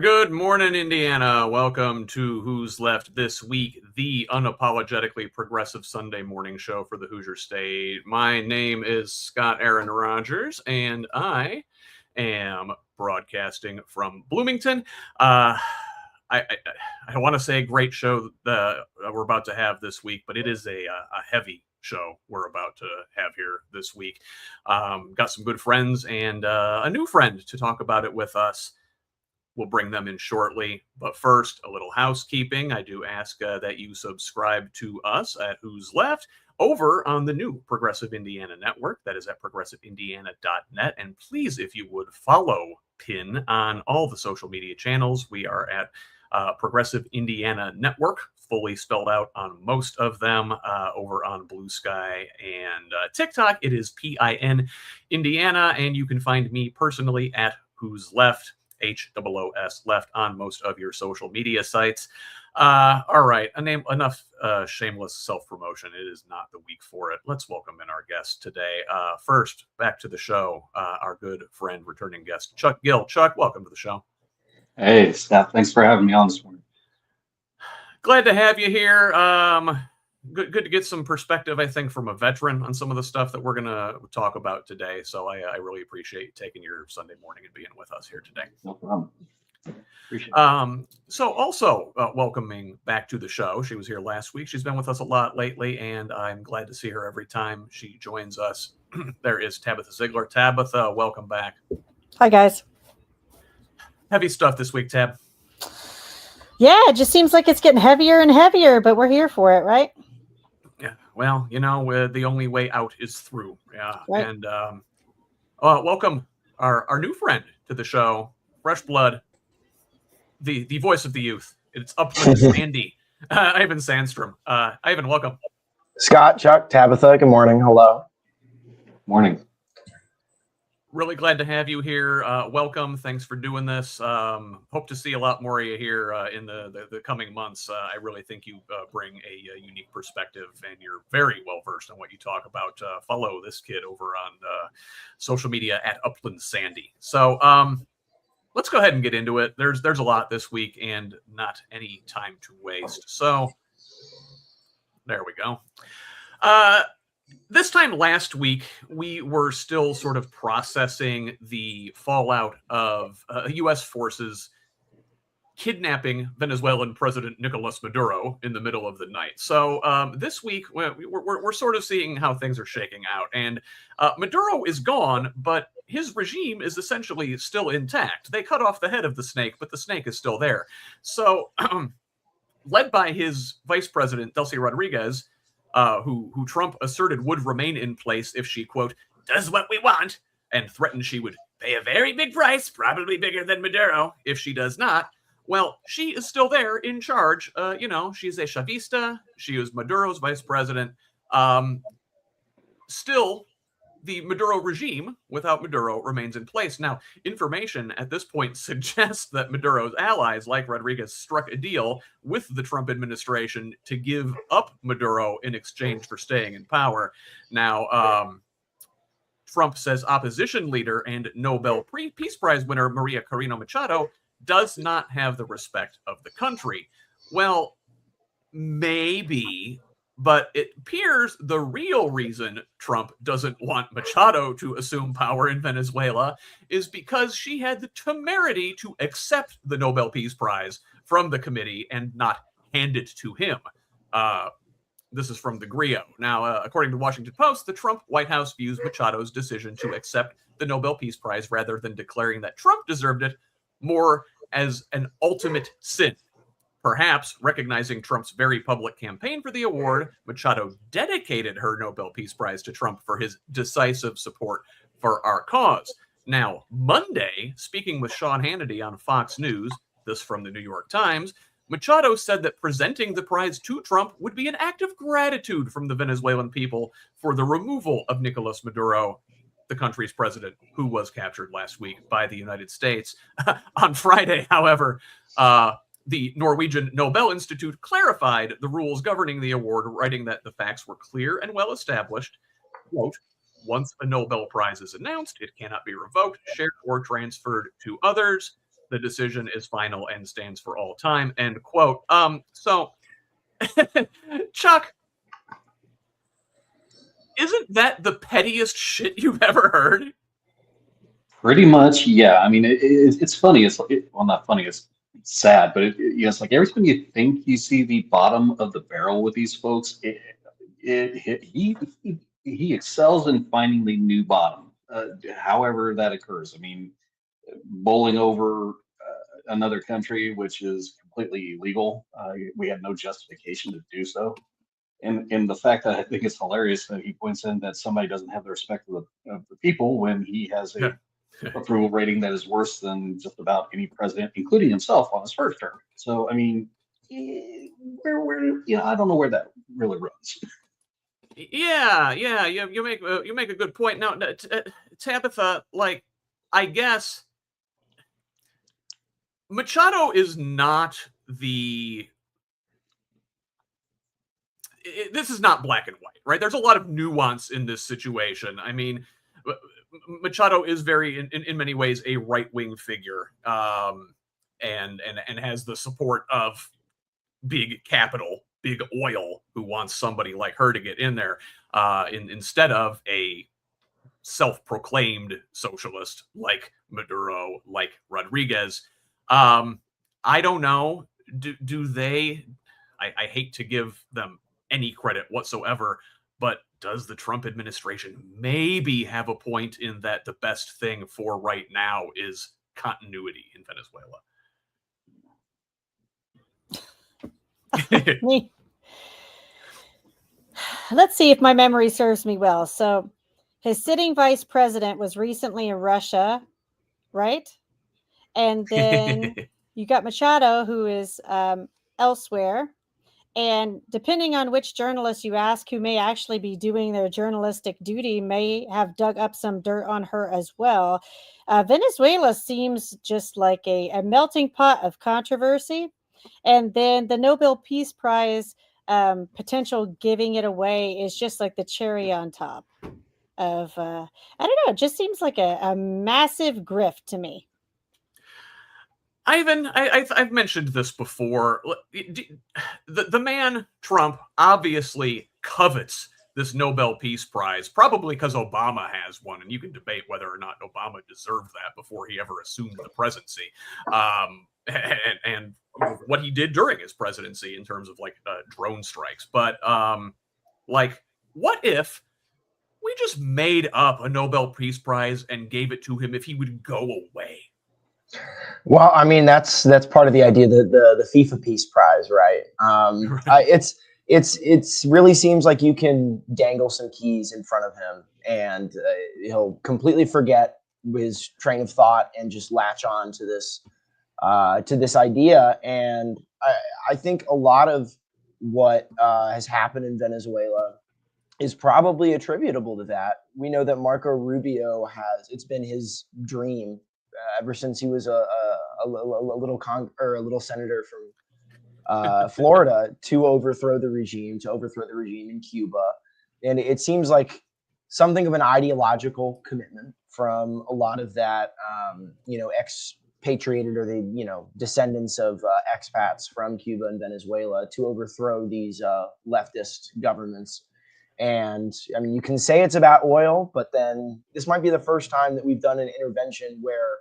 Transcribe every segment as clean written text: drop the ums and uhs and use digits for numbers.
Good morning, Indiana. Welcome to Who's Left This Week, the unapologetically progressive Sunday morning show for the Hoosier State. My name is Scott Aaron Rogers, and I am broadcasting from Bloomington. I want to say a great show that we're about to have this week, but it is a heavy show we're about to have here this week. Got some good friends and a new friend to talk about it with us. We'll bring them in shortly. But first, a little housekeeping. I do ask that you subscribe to us at Who's Left over on the new Progressive Indiana Network. That is at progressiveindiana.net. And please, if you would, follow PIN on all the social media channels. We are at Progressive Indiana Network, fully spelled out on most of them, over on Blue Sky and TikTok. It is PIN Indiana. And you can find me personally at Who's Left. HOOS left on most of your social media sites. All right, enough shameless self-promotion. It is not the week for it. Let's welcome in our guest today. First, back to the show, our good friend, returning guest, Chuck Gill. Chuck, welcome to the show. Hey, Steph. Thanks for having me on this morning. Glad to have you here. Good to get some perspective, I think, from a veteran on some of the stuff that we're going to talk about today. So I really appreciate you taking your Sunday morning and being with us here today. No problem. Appreciate it. So also welcoming back to the show. She was here last week. She's been with us a lot lately, and I'm glad to see her every time she joins us. There is Tabitha Ziegler. Tabitha, welcome back. Hi, guys. Heavy stuff this week, Tab. Yeah, it just seems like it's getting heavier and heavier, but we're here for it, right? Yeah, well, the only way out is through. Yeah, right. And welcome our new friend to the show, fresh blood, the voice of the youth. It's Upland Sandy, Ivan Sandstrom. Ivan, welcome. Scott, Chuck, Tabitha, good morning. Hello. Morning. Really glad to have you here. Welcome. Thanks for doing this. Hope to see a lot more of you here in the coming months. I really think you bring a unique perspective, and you're very well versed on what you talk about. Follow this kid over on social media at Upland Sandy. So let's go ahead and get into it. There's a lot this week and not any time to waste. So there we go. This time last week, we were still sort of processing the fallout of U.S. forces kidnapping Venezuelan President Nicolas Maduro in the middle of the night. So this week, we're sort of seeing how things are shaking out. And Maduro is gone, but his regime is essentially still intact. They cut off the head of the snake, but the snake is still there. So led by his vice president, Delcy Rodriguez, who Trump asserted would remain in place if she, quote, does what we want, and threatened she would pay a very big price, probably bigger than Maduro, if she does not. Well, she is still there in charge. She's a Chavista. She is Maduro's vice president. Still, the Maduro regime without Maduro remains in place. Now, information at this point suggests that Maduro's allies, like Rodriguez, struck a deal with the Trump administration to give up Maduro in exchange for staying in power. Now, Trump says opposition leader and Nobel Peace Prize winner Maria Corina Machado does not have the respect of the country. Well, maybe. But it appears the real reason Trump doesn't want Machado to assume power in Venezuela is because she had the temerity to accept the Nobel Peace Prize from the committee and not hand it to him. This is from the Grio. Now, according to the Washington Post, the Trump White House views Machado's decision to accept the Nobel Peace Prize rather than declaring that Trump deserved it more as an ultimate sin. Perhaps recognizing Trump's very public campaign for the award, Machado dedicated her Nobel Peace Prize to Trump for his decisive support for our cause. Now, Monday, speaking with Sean Hannity on Fox News, this from the New York Times, Machado said that presenting the prize to Trump would be an act of gratitude from the Venezuelan people for the removal of Nicolas Maduro, the country's president, who was captured last week by the United States. On Friday, however, the Norwegian Nobel Institute clarified the rules governing the award, writing that the facts were clear and well established. Quote, once a Nobel Prize is announced, it cannot be revoked, shared, or transferred to others. The decision is final and stands for all time, end quote. So, Chuck, isn't that the pettiest shit you've ever heard? Pretty much, yeah. I mean, it's funny. Well, not funny. It's sad, but it's like every time you think you see the bottom of the barrel with these folks, he excels in finding the new bottom. However that occurs. I mean, bowling over another country, which is completely illegal. We had no justification to do so. And the fact that I think it's hilarious that he points in that somebody doesn't have the respect of the people when he has a approval rating that is worse than just about any president, including himself on his first term. So, I mean, I don't know where that really runs. Yeah, you make a good point. Now, Tabitha, like, I guess Machado is not the. This is not black and white, right? There's a lot of nuance in this situation. I mean, Machado is very, in many ways, a right-wing figure, and has the support of big capital, big oil, who wants somebody like her to get in there, instead of a self-proclaimed socialist like Maduro, like Rodriguez. I don't know. Do they? I hate to give them any credit whatsoever, but does the Trump administration maybe have a point in that the best thing for right now is continuity in Venezuela? Let's see if my memory serves me well. So his sitting vice president was recently in Russia, right? And then you got Machado, who is elsewhere. And depending on which journalist you ask, who may actually be doing their journalistic duty, may have dug up some dirt on her as well. Venezuela seems just like a melting pot of controversy. And then the Nobel Peace Prize potential giving it away is just like the cherry on top of, I don't know, it just seems like a massive grift to me. Ivan, I've mentioned this before. The man, Trump, obviously covets this Nobel Peace Prize, probably because Obama has one, and you can debate whether or not Obama deserved that before he ever assumed the presidency, and what he did during his presidency in terms of like drone strikes. But like, what if we just made up a Nobel Peace Prize and gave it to him if he would go away? Well, I mean, that's part of the idea, the FIFA Peace Prize, right? Right. It's really seems like you can dangle some keys in front of him, and he'll completely forget his train of thought and just latch on to this idea. And I think a lot of what has happened in Venezuela is probably attributable to that. We know that Marco Rubio it's been his dream ever since he was a little senator from Florida to overthrow the regime in Cuba. And it seems like something of an ideological commitment from a lot of that, expatriated or the, descendants of expats from Cuba and Venezuela to overthrow these leftist governments. And I mean, you can say it's about oil, but then this might be the first time that we've done an intervention where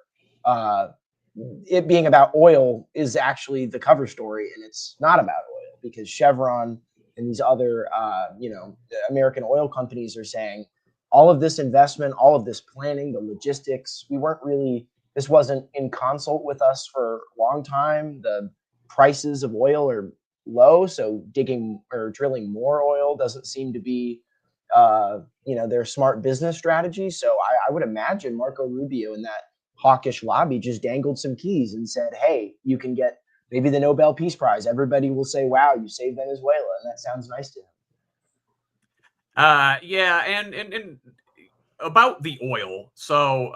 it being about oil is actually the cover story, and it's not about oil, because Chevron and these other, American oil companies are saying all of this investment, all of this planning, the logistics, this wasn't in consult with us for a long time. The prices of oil are low, so digging or drilling more oil doesn't seem to be their smart business strategy. So I would imagine Marco Rubio and that hawkish lobby just dangled some keys and said, hey, you can get maybe the Nobel Peace Prize. Everybody will say, wow, you saved Venezuela, and that sounds nice to him. Yeah, and about the oil. So,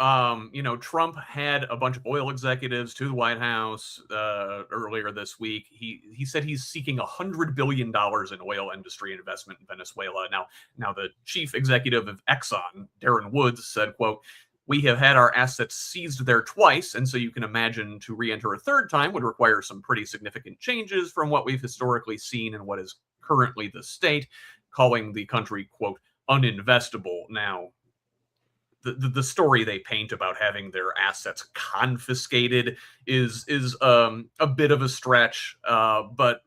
Trump had a bunch of oil executives to the White House earlier this week. He said he's seeking $100 billion in oil industry investment in Venezuela. Now the chief executive of Exxon, Darren Woods, said, quote, We have had our assets seized there twice, and so you can imagine to re-enter a third time would require some pretty significant changes from what we've historically seen and what is currently the state, calling the country, quote, uninvestable. Now, the story they paint about having their assets confiscated is a bit of a stretch, but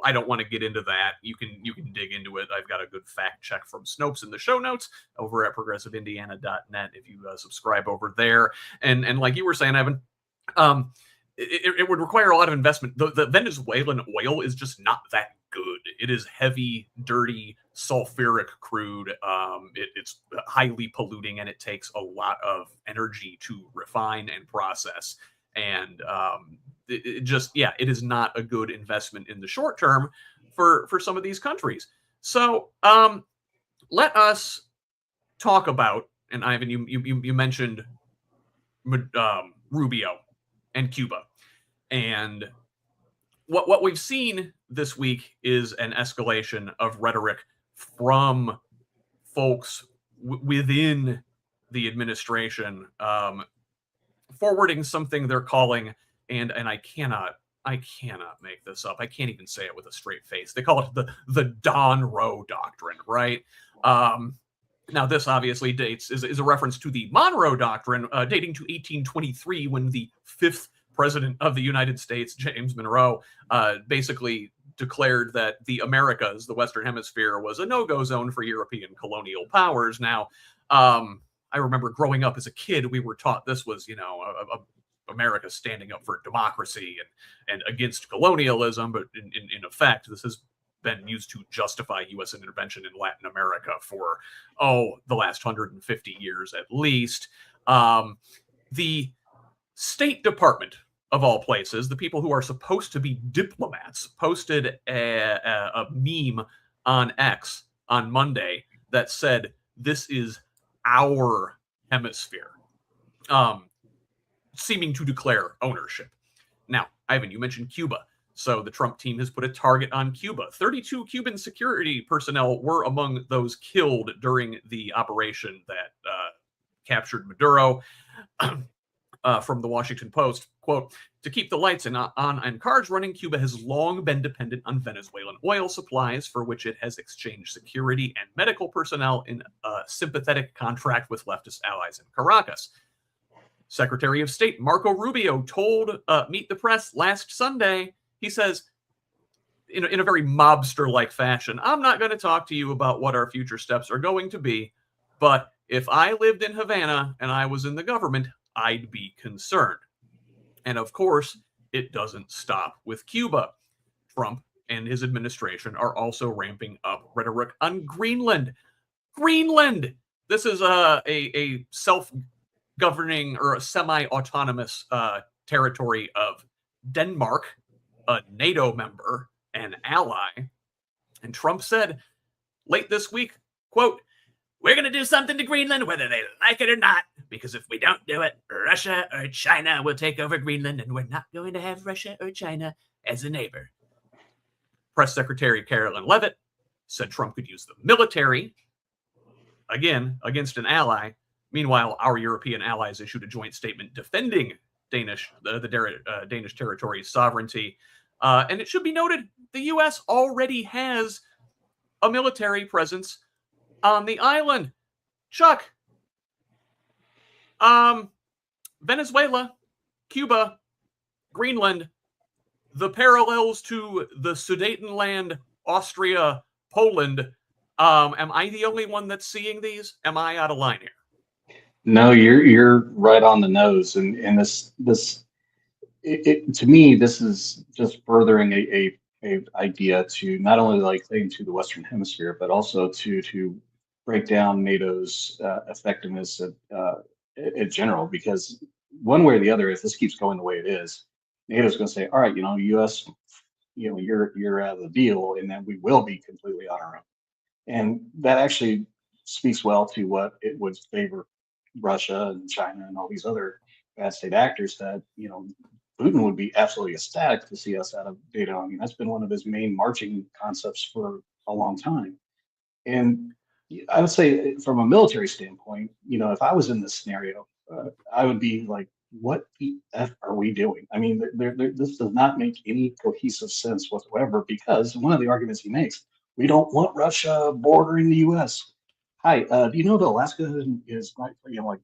I don't want to get into that. You can dig into it. I've got a good fact check from Snopes in the show notes over at progressiveindiana.net if you subscribe over there. And like you were saying, Evan, it would require a lot of investment. The Venezuelan oil is just not that good. It is heavy, dirty, sulfuric crude. It's highly polluting, and it takes a lot of energy to refine and process. And it is not a good investment in the short term for some of these countries. So let us talk about, and Ivan, you mentioned Rubio and Cuba, and what we've seen this week is an escalation of rhetoric from folks within the administration, forwarding something they're calling, and I cannot make this up. I can't even say it with a straight face. They call it the Don Roe Doctrine, right? Now, this obviously is a reference to the Monroe Doctrine, dating to 1823, when the fifth president of the United States, James Monroe, basically declared that the Americas, the Western Hemisphere, was a no-go zone for European colonial powers. Now, I remember growing up as a kid, we were taught this was, America standing up for democracy and against colonialism, but in effect, this has been used to justify U.S. intervention in Latin America for, the last 150 years at least. The State Department, of all places, the people who are supposed to be diplomats, posted a meme on X on Monday that said, "This is our hemisphere," seeming to declare ownership. Now, Ivan, you mentioned Cuba. So the Trump team has put a target on Cuba. 32 Cuban security personnel were among those killed during the operation that captured Maduro. From the Washington Post, quote, "To keep the lights on and cars running, Cuba has long been dependent on Venezuelan oil supplies, for which it has exchanged security and medical personnel in a sympathetic contract with leftist allies in Caracas." Secretary of State Marco Rubio told Meet the Press last Sunday, he says, in a very mobster-like fashion, "I'm not going to talk to you about what our future steps are going to be, but if I lived in Havana and I was in the government, I'd be concerned." And of course, it doesn't stop with Cuba. Trump and his administration are also ramping up rhetoric on Greenland. Greenland! This is a self-governing or a semi-autonomous territory of Denmark, a NATO member, an ally. And Trump said late this week, quote, "We're going to do something to Greenland, whether they like it or not, because if we don't do it, Russia or China will take over Greenland, and we're not going to have Russia or China as a neighbor." Press Secretary Carolyn Leavitt said Trump could use the military, again, against an ally. Meanwhile, our European allies issued a joint statement defending the Danish territory's sovereignty. And it should be noted, the U.S. already has a military presence on the island. Chuck, Venezuela, Cuba, Greenland, the parallels to the Sudetenland, Austria, Poland. Am I the only one that's seeing these? Am I out of line here? No, you're right on the nose, and this to me, this is just furthering a idea to not only like claim to the Western Hemisphere, but also to break down NATO's effectiveness in general. Because one way or the other, if this keeps going the way it is, NATO's going to say, "All right, U.S., you're out of the deal, and then we will be completely on our own." And that actually speaks well to what it would favor Russia and China and all these other bad state actors that, Putin would be absolutely ecstatic to see us out of NATO. I mean, that's been one of his main marching concepts for a long time. And I would say from a military standpoint, if I was in this scenario, I would be like, what the F are we doing? I mean, this does not make any cohesive sense whatsoever, because one of the arguments he makes, we don't want Russia bordering the US. Hi, do you know that Alaska is like,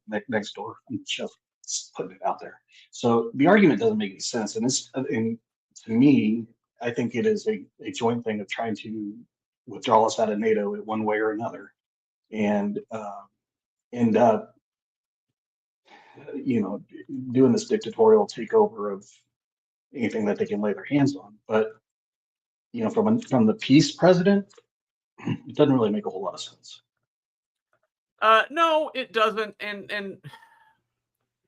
like next door? I'm just putting it out there. So the argument doesn't make any sense. And to me, I think it is a joint thing of trying to withdraw us out of NATO in one way or another, and end up you know, doing this dictatorial takeover of anything that they can lay their hands on. But from the peace president, it doesn't really make a whole lot of sense. No, it doesn't. And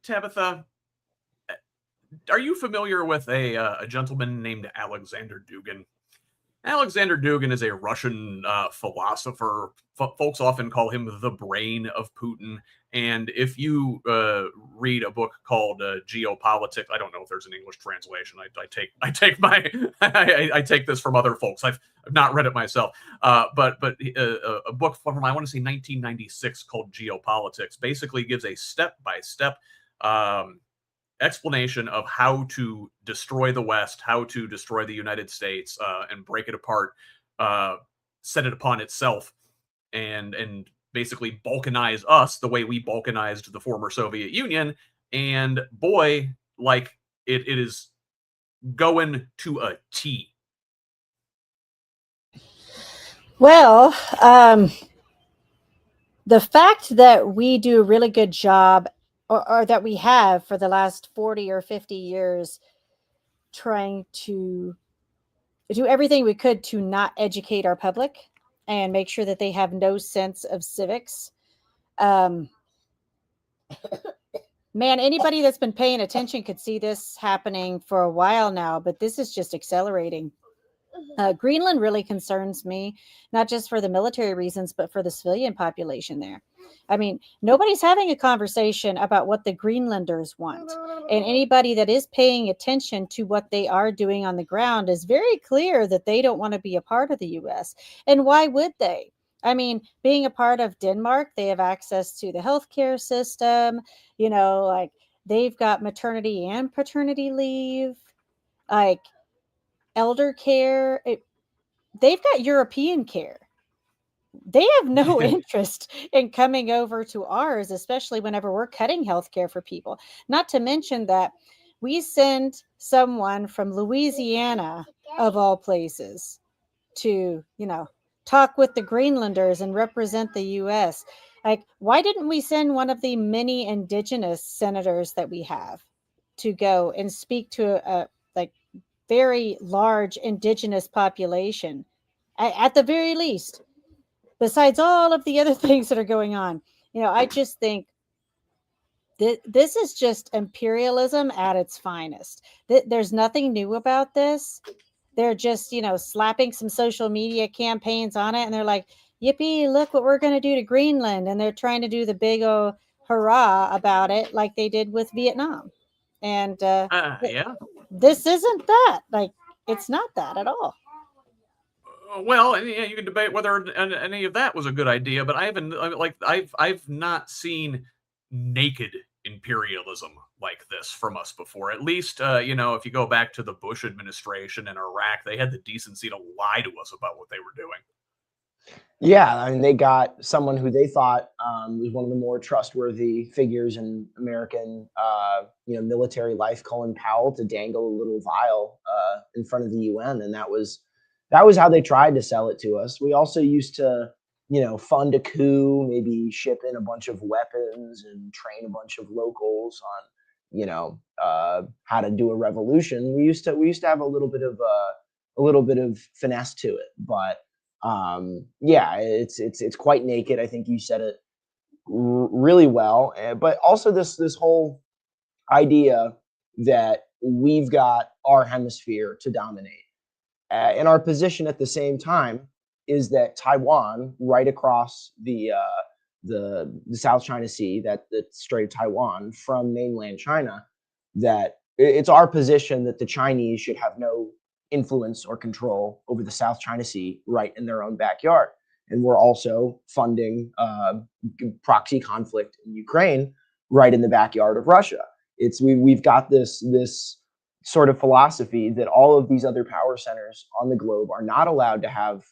Tabitha, are you familiar with a gentleman named Alexander Dugin? Alexander Dugin is a Russian philosopher. Folks often call him the brain of Putin. And if you read a book called Geopolitics, I don't know if there's an English translation. I take my I take this from other folks. I've not read it myself. But a book from, I want to say, 1996 called Geopolitics basically gives a step-by-step explanation of how to destroy the West, how to destroy the United States, and break it apart, set it upon itself, and basically balkanize us the way we balkanized the former Soviet Union. And boy, like it is going to a T. Well, the fact that we do a really good job, or that we have for the last 40 or 50 years, trying to do everything we could to not educate our public and make sure that they have no sense of civics. Man, anybody that's been paying attention could see this happening for a while now, but this is just accelerating. Greenland really concerns me, not just for the military reasons, but for the civilian population there. I mean, nobody's having a conversation about what the Greenlanders want. And anybody that is paying attention to what they are doing on the ground is very clear that they don't want to be a part of the US. And why would they? I mean, being a part of Denmark, they have access to the healthcare system, like they've got maternity and paternity leave, like elder care. They've got European care. They have no interest in coming over to ours, especially whenever we're cutting healthcare for people. Not to mention that we send someone from Louisiana, of all places, to, talk with the Greenlanders and represent the US. Like, why didn't we send one of the many indigenous senators that we have to go and speak to a very large indigenous population, at the very least, besides all of the other things that are going on? I just think that this is just imperialism at its finest. There's nothing new about this. They're just, slapping some social media campaigns on it, and they're like, yippee, look what we're going to do to Greenland. And they're trying to do the big hurrah about it, like they did with Vietnam. And Yeah. this isn't that. Like, it's not that at all. Well, and you can debate whether any of that was a good idea, but I've not seen naked imperialism like this from us before. At least, if you go back to the Bush administration in Iraq, they had the decency to lie to us about what they were doing. Yeah, I mean, they got someone who they thought was one of the more trustworthy figures in American, military life, Colin Powell, to dangle a little vial in front of the UN, and that was how they tried to sell it to us. We also used to, fund a coup, maybe ship in a bunch of weapons and train a bunch of locals on, how to do a revolution. We used to have a little bit of finesse to it, but. Yeah, it's quite naked. I think you said it really well. But also this whole idea that we've got our hemisphere to dominate, and our position at the same time is that Taiwan, right across the South China Sea, that the Strait of Taiwan from mainland China, that it's our position that the Chinese should have no influence or control over the South China Sea right in their own backyard. And we're also funding proxy conflict in Ukraine right in the backyard of Russia. We've got this sort of philosophy that all of these other power centers on the globe are not allowed to have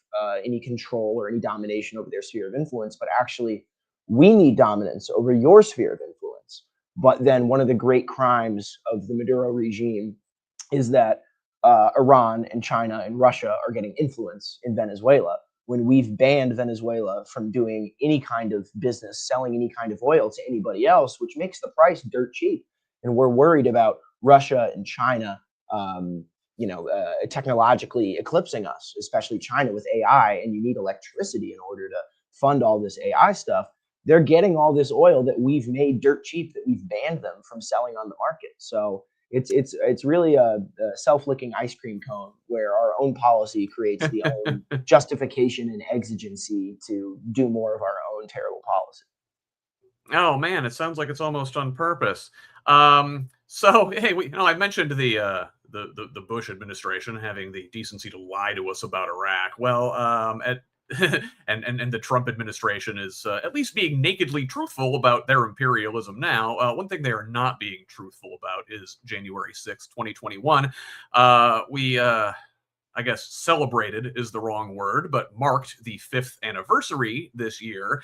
any control or any domination over their sphere of influence, but actually we need dominance over your sphere of influence. But then one of the great crimes of the Maduro regime is that Iran and China and Russia are getting influence in Venezuela, when we've banned Venezuela from doing any kind of business, selling any kind of oil to anybody else, which makes the price dirt cheap. And we're worried about Russia and China, technologically eclipsing us, especially China with AI, and you need electricity in order to fund all this AI stuff. They're getting all this oil that we've made dirt cheap, that we've banned them from selling on the market. So it's really a self-licking ice cream cone where our own policy creates the own justification and exigency to do more of our own terrible policy. Oh man, it sounds like it's almost on purpose. So hey, I mentioned the Bush administration having the decency to lie to us about Iraq. Well, and the Trump administration is at least being nakedly truthful about their imperialism now. One thing they are not being truthful about is January 6th, 2021. We I guess celebrated is the wrong word, but marked the 5th anniversary this year.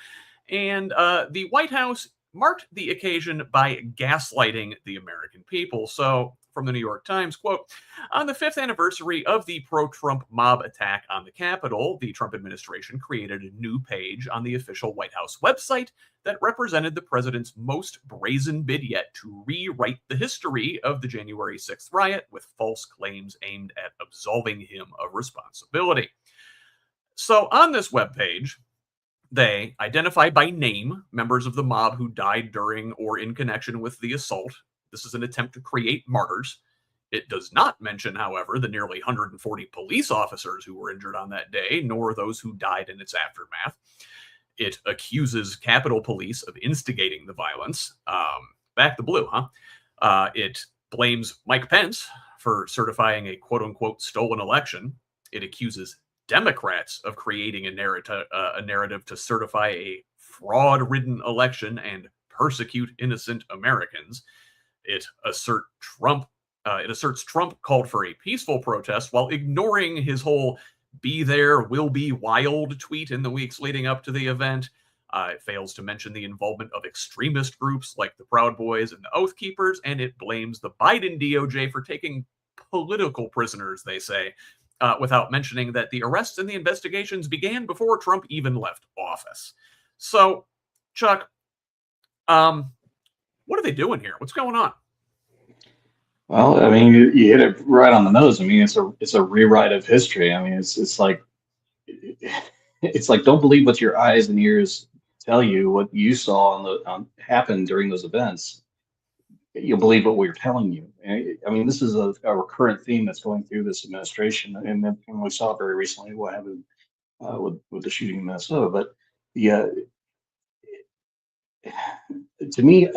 And the White House marked the occasion by gaslighting the American people. So, from the New York Times, quote, on the 5th anniversary of the pro-Trump mob attack on the Capitol, the Trump administration created a new page on the official White House website that represented the president's most brazen bid yet to rewrite the history of the January 6th riot with false claims aimed at absolving him of responsibility. So on this webpage, they identify by name members of the mob who died during or in connection with the assault. This is an attempt to create martyrs. It does not mention, however, the nearly 140 police officers who were injured on that day, nor those who died in its aftermath. It accuses Capitol Police of instigating the violence. Back the blue, huh? It blames Mike Pence for certifying a quote-unquote stolen election. It accuses Democrats of creating a narrative to certify a fraud-ridden election and persecute innocent Americans. It asserts Trump called for a peaceful protest while ignoring his whole "be there, will be wild" tweet in the weeks leading up to the event. It fails to mention the involvement of extremist groups like the Proud Boys and the Oath Keepers, and it blames the Biden DOJ for taking political prisoners, they say, without mentioning that the arrests and the investigations began before Trump even left office. So, Chuck, what are they doing here? What's going on? Well, I mean, you hit it right on the nose. I mean, it's a rewrite of history. I mean, it's like don't believe what your eyes and ears tell you, what you saw happen during those events. You'll believe what we're telling you. I mean, this is a recurrent theme that's going through this administration, and we saw very recently what happened with the shooting in Minnesota. But to me,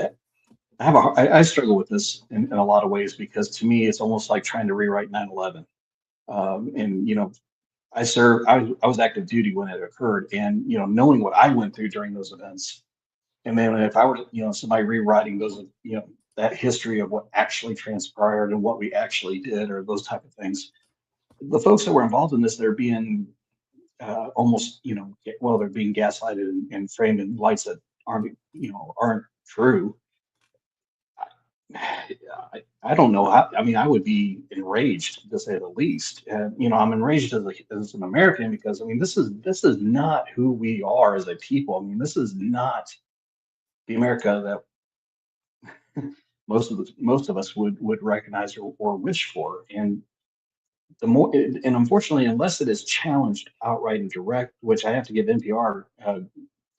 I struggle with this in a lot of ways, because to me it's almost like trying to rewrite 9/11. And I was active duty when it occurred, and knowing what I went through during those events, and then if I were to somebody rewriting those that history of what actually transpired and what we actually did, or those type of things, the folks that were involved in this, they're being almost they're being gaslighted and framed in lights that aren't true. I don't know how. I mean, I would be enraged, to say the least. And I'm enraged as an American, because I mean, this is not who we are as a people. I mean, this is not the America that most of us would recognize or wish for. And unfortunately, unless it is challenged outright and direct, which I have to give NPR a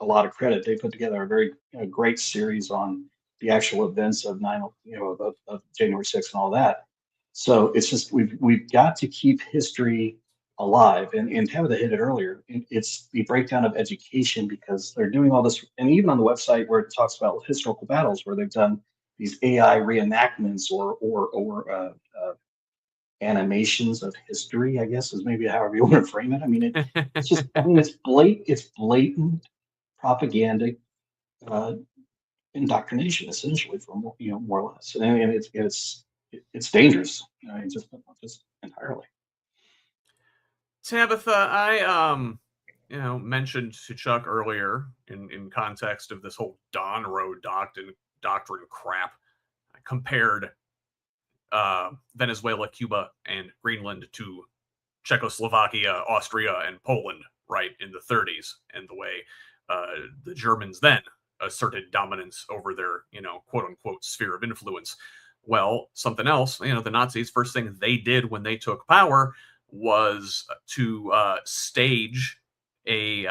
lot of credit, they put together a very great series on the actual events of of January 6th and all that. So it's just we've got to keep history alive. And Tabitha hit it earlier. It's the breakdown of education, because they're doing all this, and even on the website where it talks about historical battles, where they've done these AI reenactments or animations of history, I guess, is maybe however you want to frame it. I mean, it's blatant propaganda indoctrination, essentially, for more or less. And it's dangerous. It's just entirely. Tabitha, I mentioned to Chuck earlier in context of this whole Don Road doctrine crap. I compared Venezuela, Cuba, and Greenland to Czechoslovakia, Austria, and Poland, right, in the 30s, and the way the Germans then asserted dominance over their, quote unquote, sphere of influence. Well, something else, the Nazis, first thing they did when they took power was to stage a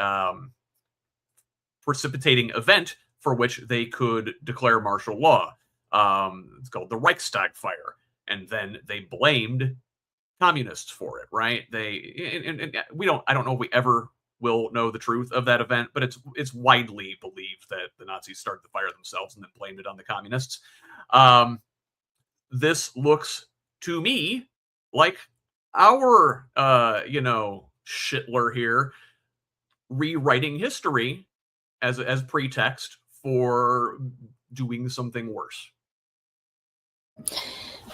precipitating event for which they could declare martial law. It's called the Reichstag fire. And then they blamed communists for it, right? I don't know if we ever will know the truth of that event, but it's widely believed that the Nazis started the fire themselves and then blamed it on the communists. This looks to me like our Schittler here rewriting history as pretext for doing something worse.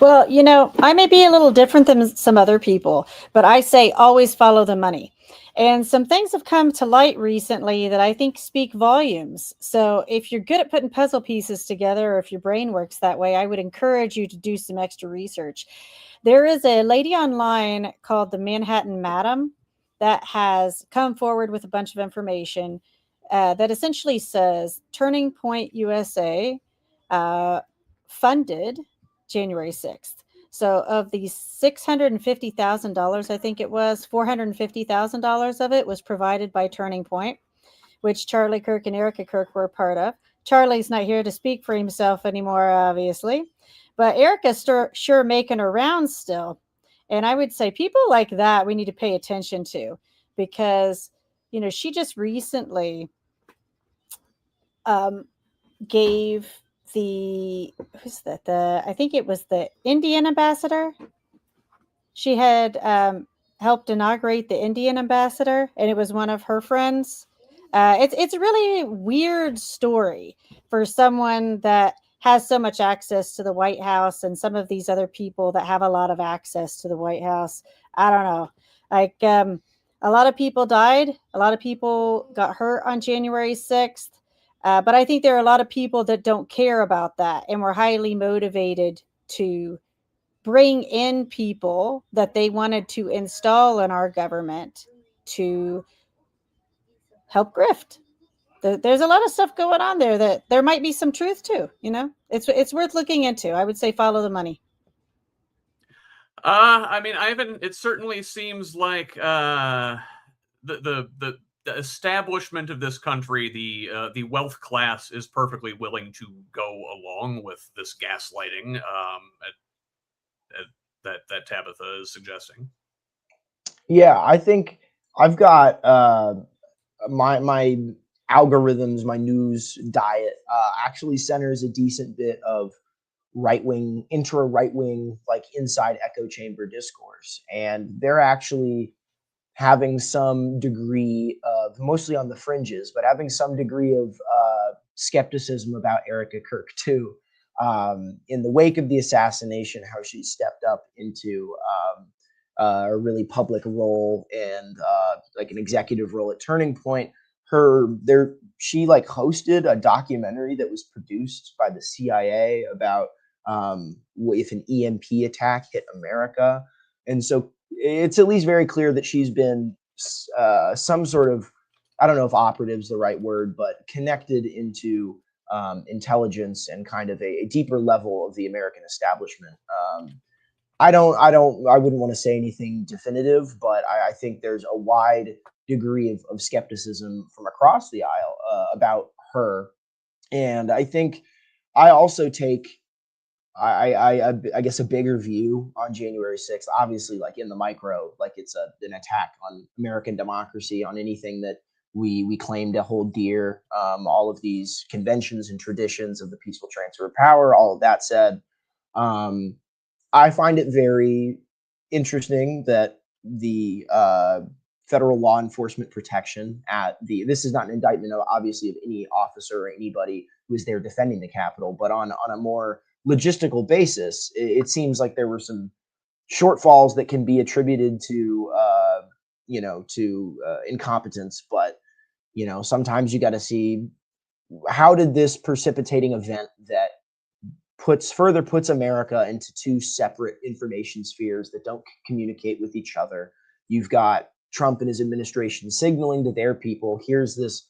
Well, I may be a little different than some other people, but I say always follow the money. And some things have come to light recently that I think speak volumes. So if you're good at putting puzzle pieces together, or if your brain works that way, I would encourage you to do some extra research. There is a lady online called the Manhattan Madam that has come forward with a bunch of information that essentially says Turning Point USA funded January 6th. So of the $650,000, I think it was, $450,000 of it was provided by Turning Point, which Charlie Kirk and Erica Kirk were a part of. Charlie's not here to speak for himself anymore, obviously, but Erica's sure making her rounds still. And I would say people like that we need to pay attention to, because, she just recently gave I think it was the Indian ambassador. She had helped inaugurate the Indian ambassador, and it was one of her friends. It's a really weird story for someone that has so much access to the White House, and some of these other people that have a lot of access to the White House. I don't know. Like, a lot of people died. A lot of people got hurt on January 6th. But I think there are a lot of people that don't care about that and were highly motivated to bring in people that they wanted to install in our government to help grift. There's a lot of stuff going on there that there might be some truth to. It's worth looking into. I would say follow the money. It certainly seems like the establishment of this country, the wealth class, is perfectly willing to go along with this gaslighting that Tabitha is suggesting. Yeah, I think I've got my algorithms, my news diet actually centers a decent bit of right-wing, intra-right-wing, like inside echo chamber discourse. And they're actually having some degree of, mostly on the fringes, but having some degree of skepticism about Erica Kirk too. In the wake of the assassination, how she stepped up into a really public role and like an executive role at Turning Point. She like hosted a documentary that was produced by the CIA about if an EMP attack hit America. And so it's at least very clear that she's been some sort of, I don't know if operative is the right word, but connected into intelligence and kind of a deeper level of the American establishment. I wouldn't want to say anything definitive, but I think there's a wide degree of skepticism from across the aisle about her. And I think I also take, I guess, a bigger view on January 6th, obviously, like in the micro, like it's an attack on American democracy, on anything that we claim to hold dear, all of these conventions and traditions of the peaceful transfer of power. All of that said, I find it very interesting that the federal law enforcement protection this is not an indictment of, obviously, of any officer or anybody who was there defending the Capitol. But on a more logistical basis, it seems like there were some shortfalls that can be attributed to incompetence. But sometimes you got to see, how did this precipitating event that further puts America into two separate information spheres that don't communicate with each other. You've got Trump and his administration signaling to their people, here's this,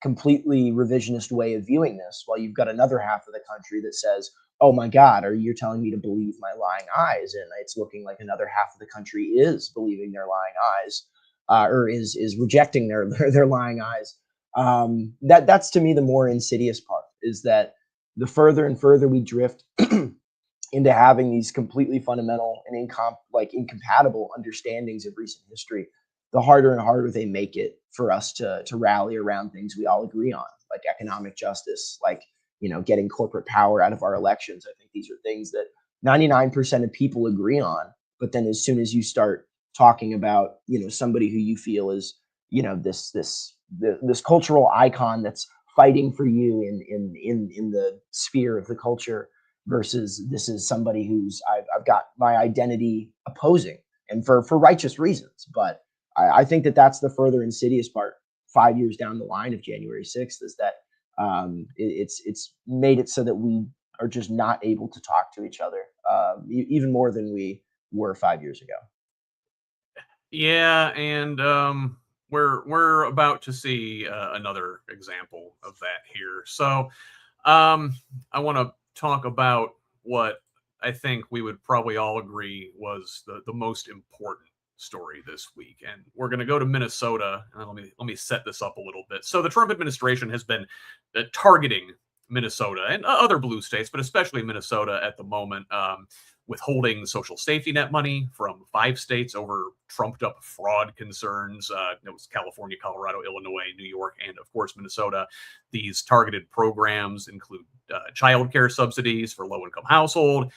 completely revisionist way of viewing this, while you've got another half of the country that says, oh my God, are you telling me to believe my lying eyes? And it's looking like another half of the country is believing their lying eyes, or is rejecting their lying eyes. That's to me the more insidious part, is that the further and further we drift into having these completely fundamental and incompatible understandings of recent history, the harder and harder they make it for us to rally around things we all agree on, like economic justice, like getting corporate power out of our elections. I think these are things that 99% of people agree on. But then as soon as you start talking about somebody who you feel is this cultural icon that's fighting for you in the sphere of the culture, versus this is somebody who's I've got my identity opposing, and for righteous reasons. But I think that's the further insidious part 5 years down the line of January 6th, is that it's made it so that we are just not able to talk to each other, even more than we were 5 years ago. Yeah, and we're about to see another example of that here. So I want to talk about what I think we would probably all agree was the most important story this week, and we're going to go to Minnesota. Let me set this up a little bit. So the Trump administration has been targeting Minnesota and other blue states, but especially Minnesota at the moment, withholding social safety net money from 5 states over trumped up fraud concerns. It was California, Colorado, Illinois, New York, and of course, Minnesota. These targeted programs include child care subsidies for low-income household,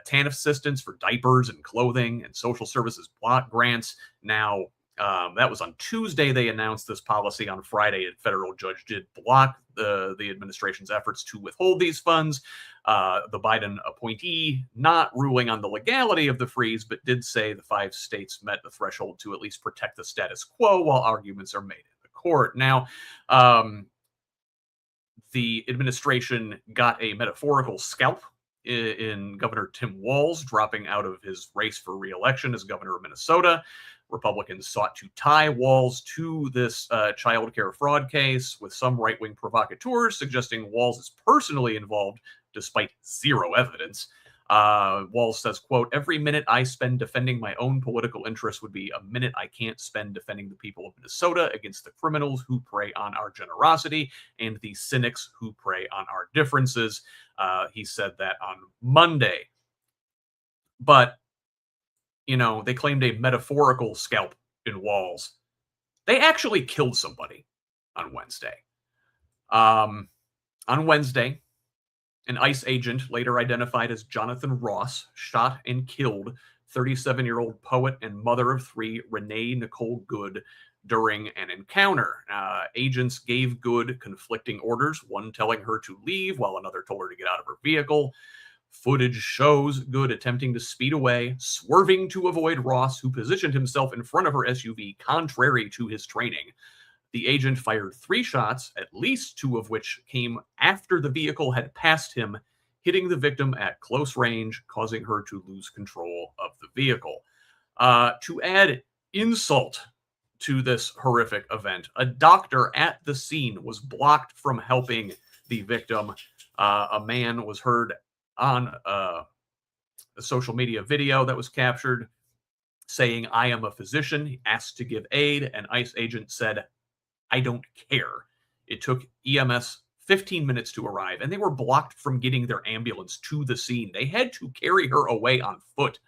TANF assistance for diapers and clothing, and social services block grants. Now, that was on Tuesday. They announced this policy. On Friday, a federal judge did block the administration's efforts to withhold these funds. The Biden appointee not ruling on the legality of the freeze, but did say the 5 states met the threshold to at least protect the status quo while arguments are made in the court. Now, the administration got a metaphorical scalp in Governor Tim Walz, dropping out of his race for re-election as governor of Minnesota. Republicans sought to tie Walz to this child care fraud case, with some right-wing provocateurs suggesting Walz is personally involved despite zero evidence. Walz says, quote, "Every minute I spend defending my own political interests would be a minute I can't spend defending the people of Minnesota against the criminals who prey on our generosity and the cynics who prey on our differences." He said that on Monday. But they claimed a metaphorical scalp in Walz. They actually killed somebody on Wednesday. On Wednesday, an ICE agent, later identified as Jonathan Ross, shot and killed 37-year-old poet and mother of 3 Renee Nicole Good during an encounter. Agents gave Good conflicting orders, one telling her to leave while another told her to get out of her vehicle. Footage shows Good attempting to speed away, swerving to avoid Ross, who positioned himself in front of her SUV, contrary to his training. The agent fired 3 shots, at least 2 of which came after the vehicle had passed him, hitting the victim at close range, causing her to lose control of the vehicle. To add insult to this horrific event, a doctor at the scene was blocked from helping the victim. A man was heard on a social media video that was captured saying, "I am a physician." He asked to give aid. An ICE agent said, "I don't care." It took EMS 15 minutes to arrive, and they were blocked from getting their ambulance to the scene. They had to carry her away on foot.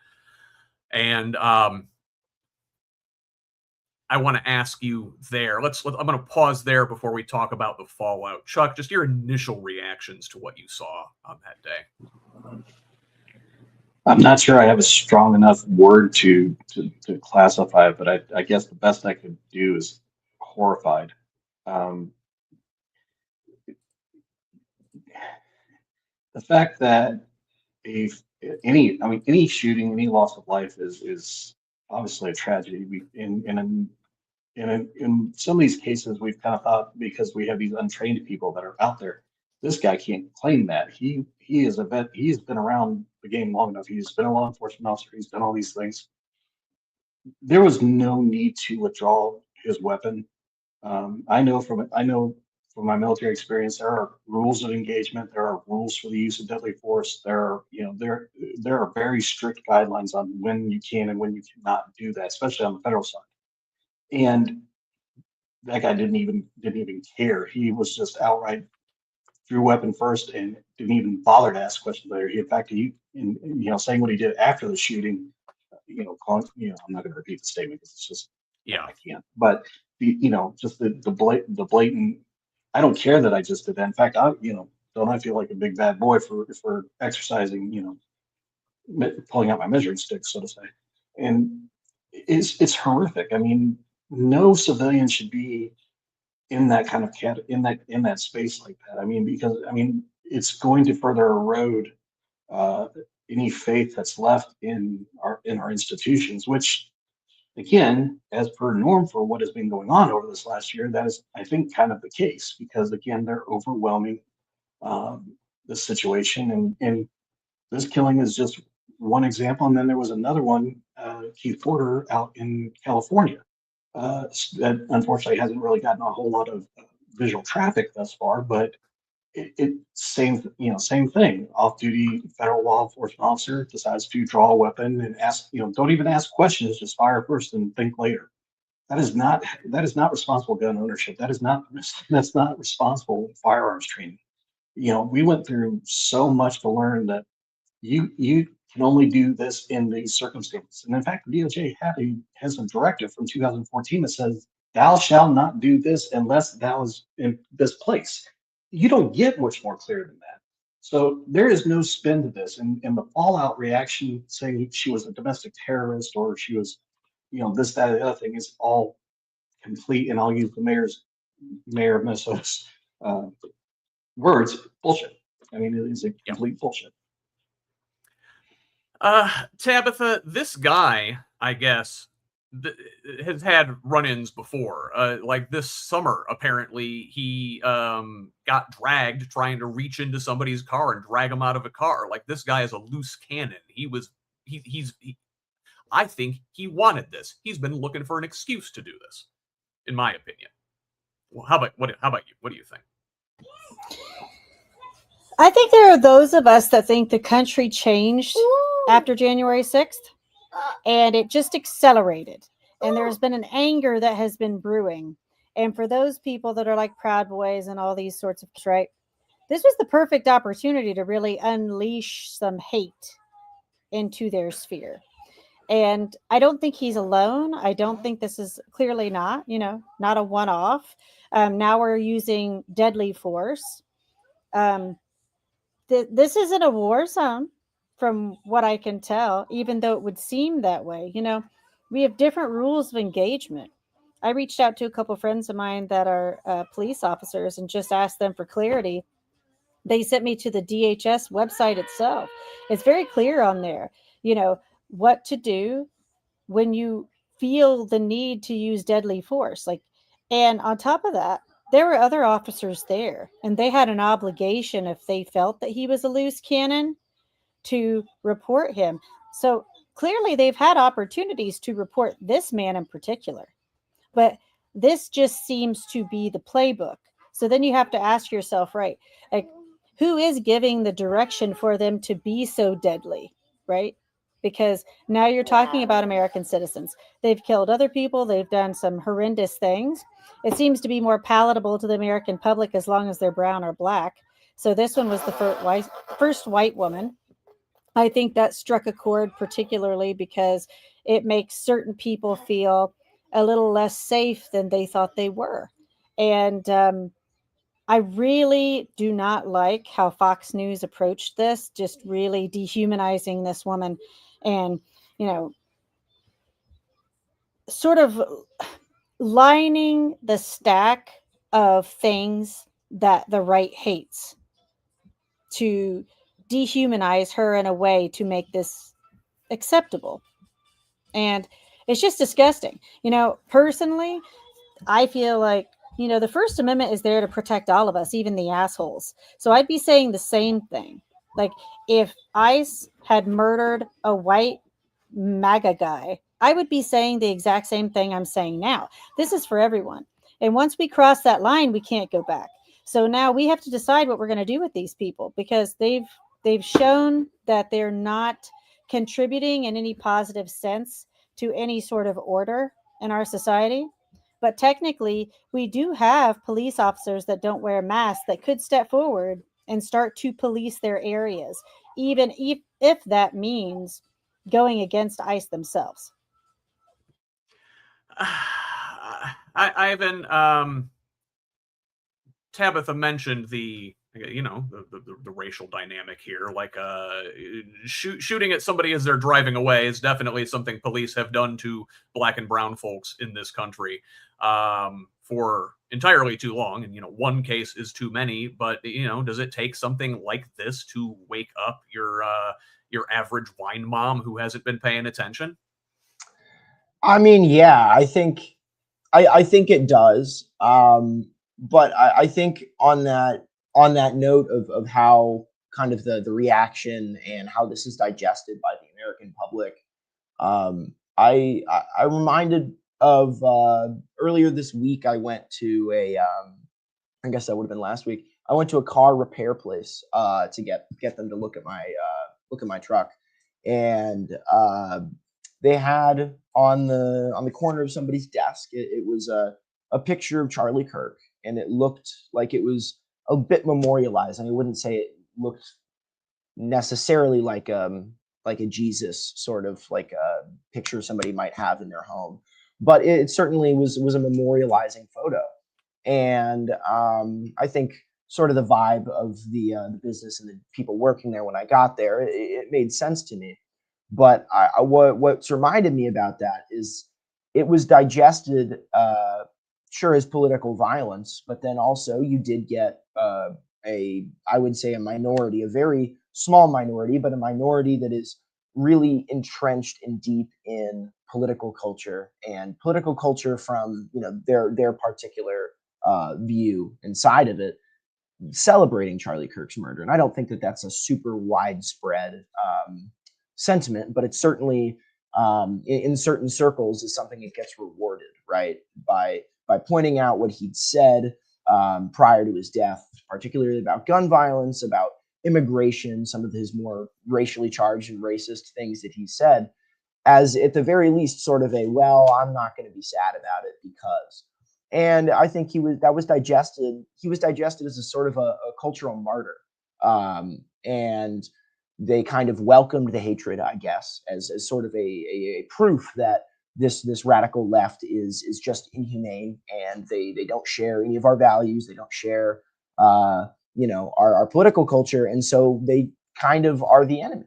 And I want to ask you there. I'm going to pause there before we talk about the fallout. Chuck, just your initial reactions to what you saw on that day. I'm not sure I have a strong enough word to classify it, but I guess the best I could do is horrified. the fact that any shooting, any loss of life is obviously a tragedy. In some of these cases, we've kind of thought because we have these untrained people that are out there, this guy can't claim that. He is a vet. He's been around the game long enough. He's been a law enforcement officer. He's done all these things. There was no need to withdraw his weapon. I know from my military experience, there are rules of engagement. There are rules for the use of deadly force. There are very strict guidelines on when you can and when you cannot do that, especially on the federal side. And that guy didn't even care. He was just outright drew weapon first and didn't even bother to ask questions later. In fact, saying what he did after the shooting, I'm not going to repeat the statement because it's just, I can't. But just the blatant. I don't care that I just did that. In fact, don't I feel like a big bad boy for exercising, pulling out my measuring stick, so to say. And it's horrific. I mean, no civilian should be in that kind of in that space like that. I mean, because it's going to further erode any faith that's left in our institutions, which again, as per norm for what has been going on over this last year, that is, I think, kind of the case because again, they're overwhelming the situation, and this killing is just one example. And then there was another one, Keith Porter out in California, that unfortunately hasn't really gotten a whole lot of visual traffic thus far, but same thing. Off-duty federal law enforcement officer decides to draw a weapon and ask, don't even ask questions, just fire first and think later. That is not responsible gun ownership. That's not responsible firearms training. We went through so much to learn that you can only do this in these circumstances. And in fact, the DOJ has a directive from 2014 that says, thou shalt not do this unless thou is in this place. You don't get much more clear than that. So there is no spin to this. And the fallout reaction saying she was a domestic terrorist or she was, this, that, and the other thing is all complete. And I'll use the mayor of Minnesota's words, bullshit. I mean, it is a complete bullshit. Tabitha, this guy, I guess, has had run-ins before. Like this summer, apparently, he got dragged trying to reach into somebody's car and drag him out of a car. Like this guy is a loose cannon. I think he wanted this. He's been looking for an excuse to do this, in my opinion. Well, how about you? What do you think? I think there are those of us that think the country changed after January 6th, and it just accelerated. And there's been an anger that has been brewing. And for those people that are like Proud Boys and all these sorts of, right, this was the perfect opportunity to really unleash some hate into their sphere. And I don't think he's alone. I don't think this is clearly not a one-off. Now we're using deadly force. This isn't a war zone from what I can tell, even though it would seem that way. We have different rules of engagement. I reached out to a couple of friends of mine that are police officers and just asked them for clarity. They sent me to the DHS website itself. It's very clear on there, what to do when you feel the need to use deadly force. And on top of that, there were other officers there, and they had an obligation if they felt that he was a loose cannon to report him. So clearly they've had opportunities to report this man in particular, but this just seems to be the playbook. So then you have to ask yourself, right, like, who is giving the direction for them to be so deadly, right? Because now you're talking about American citizens. They've killed other people. They've done some horrendous things. It seems to be more palatable to the American public as long as they're brown or black. So this one was the first white woman. I think that struck a chord particularly because it makes certain people feel a little less safe than they thought they were. And I really do not like how Fox News approached this, just really dehumanizing this woman and, sort of lining the stack of things that the right hates to dehumanize her in a way to make this acceptable. And it's just disgusting. Personally, I feel like, the First Amendment is there to protect all of us, even the assholes. So I'd be saying the same thing. Like, if ICE had murdered a white MAGA guy, I would be saying the exact same thing I'm saying now. This is for everyone. And once we cross that line, we can't go back. So now we have to decide what we're going to do with these people, because they've shown that they're not contributing in any positive sense to any sort of order in our society. But technically, we do have police officers that don't wear masks that could step forward and start to police their areas, even if that means going against ICE themselves. Ivan, Tabitha mentioned the racial dynamic here. Like, shooting at somebody as they're driving away is definitely something police have done to black and brown folks in this country for entirely too long. And one case is too many. But does it take something like this to wake up your average wine mom who hasn't been paying attention? I mean, yeah, I think it does. But I think on that note of how kind of the reaction and how this is digested by the American public, I reminded of earlier this week. I went to I guess that would have been last week. I went to a car repair place to get them to look at my truck, and they had on the corner of somebody's desk, it was a picture of Charlie Kirk, and it looked like it was a bit memorialized. I wouldn't say it looked necessarily like a Jesus sort of like a picture somebody might have in their home, but it certainly was a memorializing photo. And I think sort of the vibe of the business and the people working there when I got there, it made sense to me. But what's reminded me about that is it was digested, sure, as political violence, but then also you did get I would say a minority, a very small minority, but a minority that is really entrenched and deep in political culture, and political culture from their particular view and side of it, celebrating Charlie Kirk's murder. And I don't think that that's a super widespread sentiment, but it's certainly in certain circles is something that gets rewarded, right? By pointing out what he'd said prior to his death, particularly about gun violence, about immigration, some of his more racially charged and racist things that he said, as at the very least sort of well, I'm not going to be sad about it because. And I think he was digested as a sort of a cultural martyr. And they kind of welcomed the hatred, I guess, as sort of a proof that this radical left is just inhumane, and they don't share any of our values. They don't share our political culture, and so they kind of are the enemy.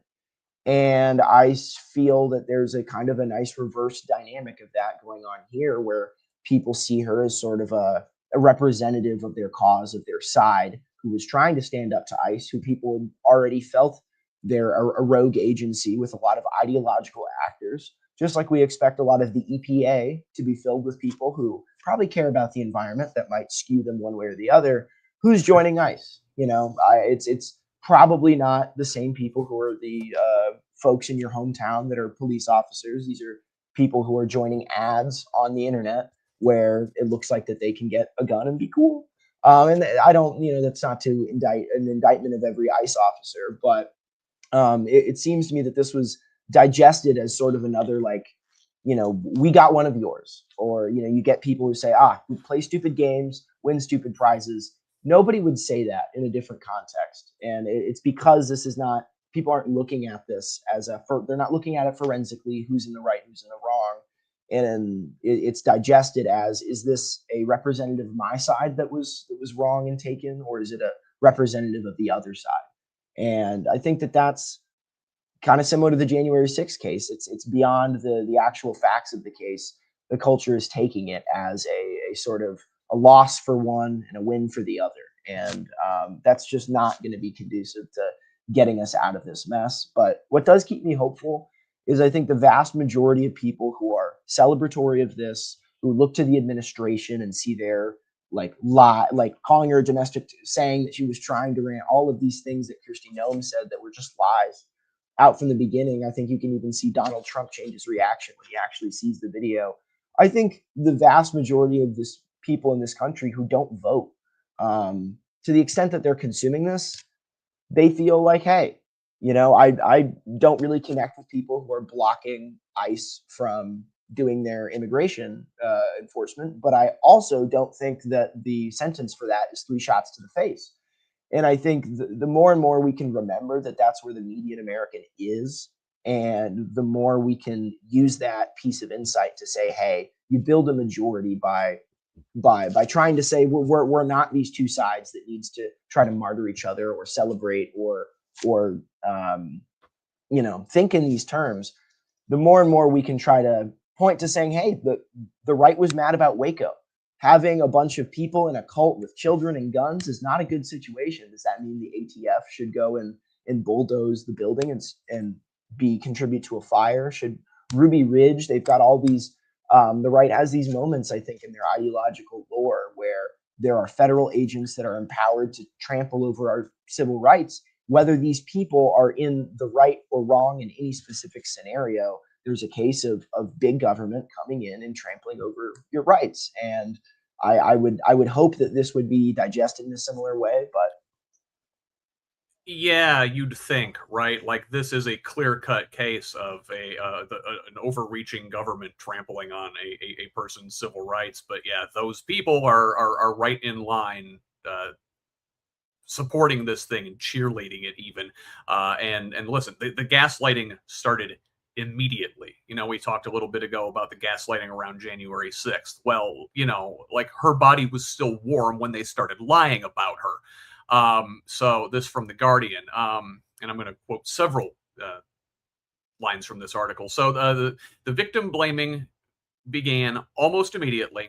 And I feel that there's a kind of a nice reverse dynamic of that going on here, where people see her as sort of a representative of their cause, of their side, who was trying to stand up to ICE, who people already felt they're a rogue agency with a lot of ideological actors, just like we expect a lot of the EPA to be filled with people who probably care about the environment that might skew them one way or the other. Who's joining ICE? It's probably not the same people who are the folks in your hometown that are police officers. These are people who are joining ads on the internet where it looks like that they can get a gun and be cool. And I don't, that's not to indict an indictment of every ICE officer, but it seems to me that this was digested as sort of another, like, we got one of yours, or, you get people who say, we play stupid games, win stupid prizes. Nobody would say that in a different context. And it's because this is not, people aren't looking at this as they're not looking at it forensically, who's in the right, who's in the wrong. And it's digested as, is this a representative of my side that was wrong and taken, or is it a representative of the other side? And I think that that's kind of similar to the January 6th case. It's beyond the actual facts of the case. The culture is taking it as a sort of a loss for one and a win for the other. And that's just not going to be conducive to getting us out of this mess. But what does keep me hopeful is I think the vast majority of people who are celebratory of this, who look to the administration and see their like lie, like calling her a domestic, saying that she was trying to rant, all of these things that Kirsty Noem said that were just lies out from the beginning. I think you can even see Donald Trump change his reaction when he actually sees the video. I think the vast majority of this people in this country who don't vote, to the extent that they're consuming this, they feel like, hey, I don't really connect with people who are blocking ICE from doing their immigration enforcement, but I also don't think that the sentence for that is 3 shots to the face. And I think the more and more we can remember that that's where the median American is, and the more we can use that piece of insight to say, hey, you build a majority by trying to say we're not these two sides that needs to try to martyr each other or celebrate or think in these terms. The more and more we can try to point to saying, hey, the right was mad about Waco. Having a bunch of people in a cult with children and guns is not a good situation. Does that mean the ATF should go and bulldoze the building and contribute to a fire? Should Ruby Ridge, they've got all these, the right has these moments, I think, in their ideological lore where there are federal agents that are empowered to trample over our civil rights. Whether these people are in the right or wrong in any specific scenario, there's a case of big government coming in and trampling over your rights. And I would hope that this would be digested in a similar way, but yeah, you'd think, right? Like this is a clear-cut case of an overreaching government trampling on a person's civil rights. But yeah, those people are right in line, supporting this thing and cheerleading it even. And listen, the gaslighting started immediately. We talked a little bit ago about the gaslighting around January 6th. Well, like her body was still warm when they started lying about her. So this from The Guardian, and I'm going to quote several lines from this article. So the victim blaming began almost immediately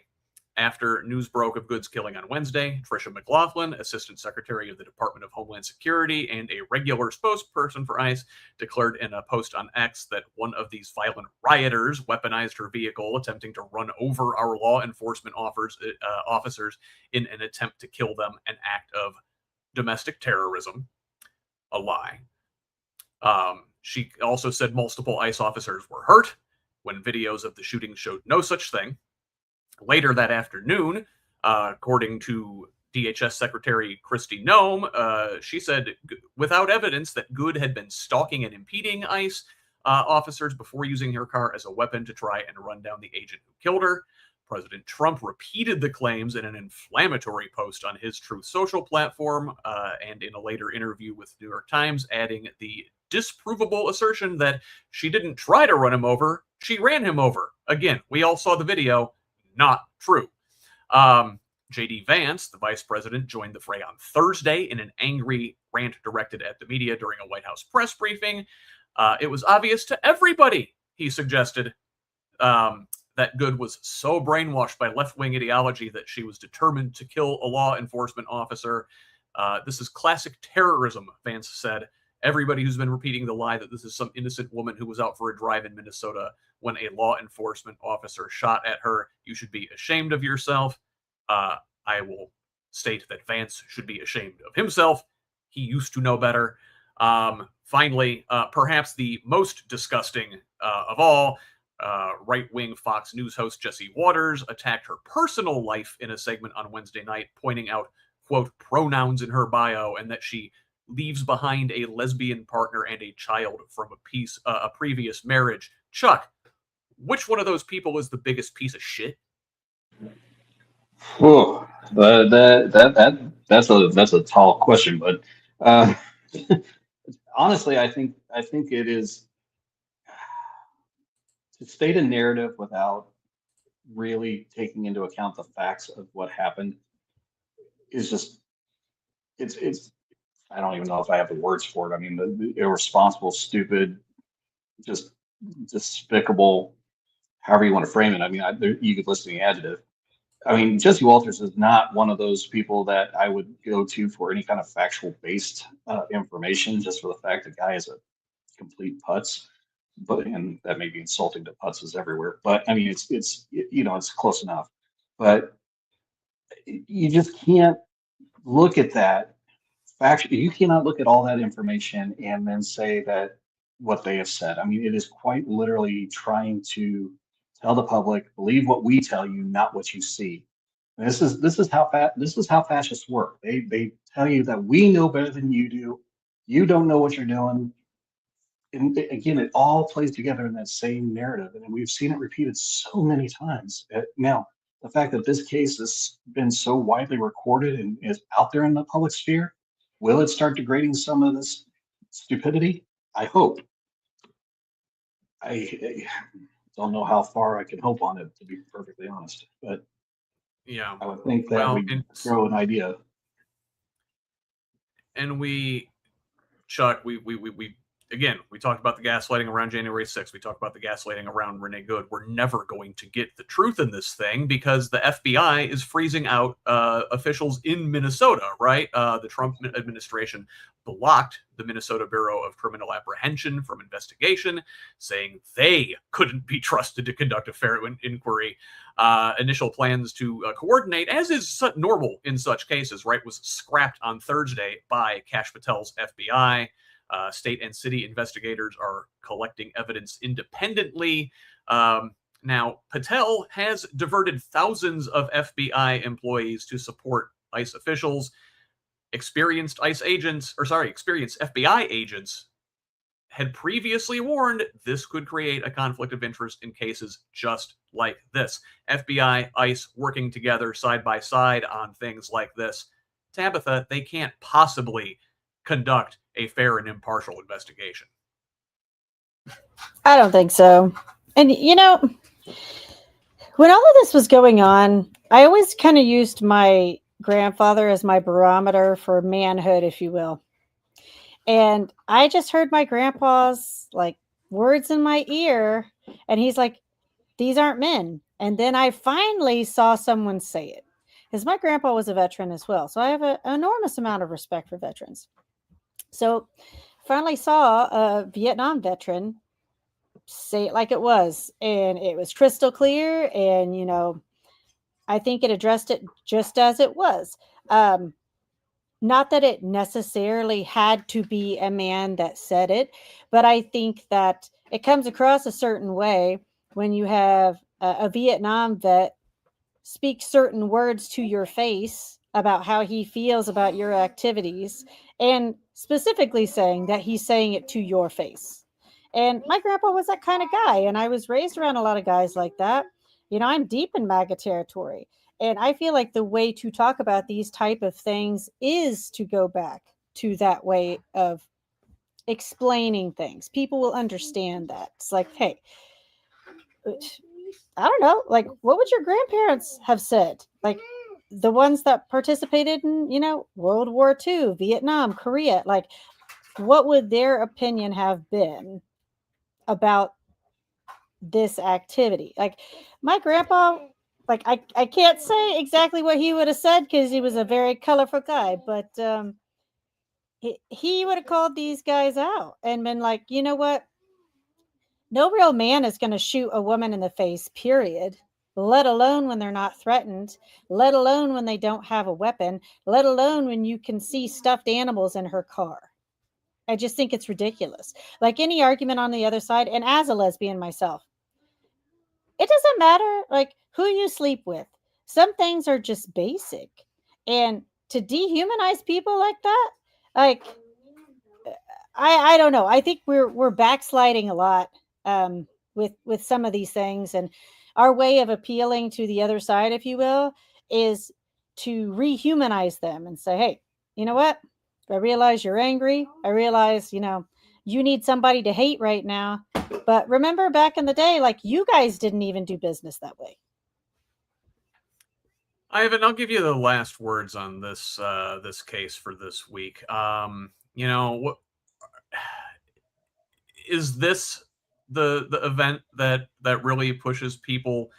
after news broke of Good's killing on Wednesday. Tricia McLaughlin, Assistant Secretary of the Department of Homeland Security and a regular spokesperson for ICE, declared in a post on X that one of these violent rioters weaponized her vehicle, attempting to run over our law enforcement officers in an attempt to kill them, an act of domestic terrorism. A lie. She also said multiple ICE officers were hurt when videos of the shooting showed no such thing. Later that afternoon, according to DHS Secretary Kristi Noem, she said without evidence that Good had been stalking and impeding ICE officers before using her car as a weapon to try and run down the agent who killed her. President Trump repeated the claims in an inflammatory post on his Truth Social platform, and in a later interview with the New York Times, adding the disprovable assertion that she didn't try to run him over, she ran him over. Again, we all saw the video. Not true. J.D. Vance, the vice president, joined the fray on Thursday in an angry rant directed at the media during a White House press briefing. It was obvious to everybody, he suggested, that Good was so brainwashed by left-wing ideology that she was determined to kill a law enforcement officer. This is classic terrorism, Vance said. Everybody who's been repeating the lie that this is some innocent woman who was out for a drive in Minnesota when a law enforcement officer shot at her, you should be ashamed of yourself. I will state that Vance should be ashamed of himself. He used to know better. Finally, perhaps the most disgusting of all, right-wing Fox News host Jesse Waters attacked her personal life in a segment on Wednesday night, pointing out, quote, pronouns in her bio and that she leaves behind a lesbian partner and a child from a previous marriage. Chuck, which one of those people is the biggest piece of shit? Oh, that's a tall question, but honestly, I think it is to state a narrative without really taking into account the facts of what happened is just it's I don't even know if I have the words for it. I mean, the irresponsible, stupid, just despicable, however you want to frame it. I mean, you could list the adjective. I mean, Jesse Walters is not one of those people that I would go to for any kind of factual based information, just for the fact the guy is a complete putz. But and that may be insulting to putzes everywhere. But I mean, it's it's close enough. But you just can't look at that fact. You cannot look at all that information and then say that what they have said. I mean, it is quite literally trying to tell the public, believe what we tell you, not what you see. And this is how fascists work. They tell you that we know better than you do. You don't know what you're doing. And again, it all plays together in that same narrative, and we've seen it repeated so many times. Now, the fact that this case has been so widely recorded and is out there in the public sphere, will it start degrading some of this stupidity? I hope. I don't know how far I can hope on it, to be perfectly honest, but Yeah. I would think that Well, we throw an idea. And Chuck, we again, we talked about the gaslighting around January 6th. We talked about the gaslighting around Renee Good. We're never going to get the truth in this thing because the FBI is freezing out officials in Minnesota, right? The Trump administration blocked the Minnesota Bureau of Criminal Apprehension from investigation, saying they couldn't be trusted to conduct a fair inquiry. Initial plans to coordinate, as is normal in such cases, right, was scrapped on Thursday by Kash Patel's FBI. State and city investigators are collecting evidence independently. Now, Patel has diverted thousands of FBI employees to support ICE officials. Experienced FBI agents had previously warned this could create a conflict of interest in cases just like this. FBI, ICE working together side by side on things like this. Tabitha, they can't possibly conduct a fair and impartial investigation. I don't think so. And when all of this was going on, I always kind of used my grandfather as my barometer for manhood, if you will. And I just heard my grandpa's words in my ear, and he's like, "These aren't men." And then I finally saw someone say it, because my grandpa was a veteran as well, so I have an enormous amount of respect for veterans. So finally saw a Vietnam veteran say it like it was, and it was crystal clear, and I think it addressed it just as it was. Not that it necessarily had to be a man that said it, but I think that it comes across a certain way when you have a Vietnam vet speak certain words to your face about how he feels about your activities, and specifically saying that he's saying it to your face. And my grandpa was that kind of guy, and I was raised around a lot of guys like that. I'm deep in MAGA territory, and I feel like the way to talk about these type of things is to go back to that way of explaining things. People will understand that. It's like, hey, I don't know, what would your grandparents have said? The ones that participated in, World War II, Vietnam, Korea, what would their opinion have been about this activity? My grandpa, I can't say exactly what he would have said because he was a very colorful guy, but he would have called these guys out and been like, you know what? No real man is going to shoot a woman in the face, period. Let alone when they're not threatened, let alone when they don't have a weapon, let alone when you can see stuffed animals in her car. I just think it's ridiculous. Like any argument on the other side, and as a lesbian myself, it doesn't matter who you sleep with. Some things are just basic. And to dehumanize people like that, I don't know. I think we're backsliding a lot with some of these things, and our way of appealing to the other side, if you will, is to rehumanize them and say, hey, you know what? I realize you're angry. I realize, you need somebody to hate right now. But remember back in the day, you guys didn't even do business that way. Ivan, I'll give you the last words on this this case for this week. What is this the event that really pushes people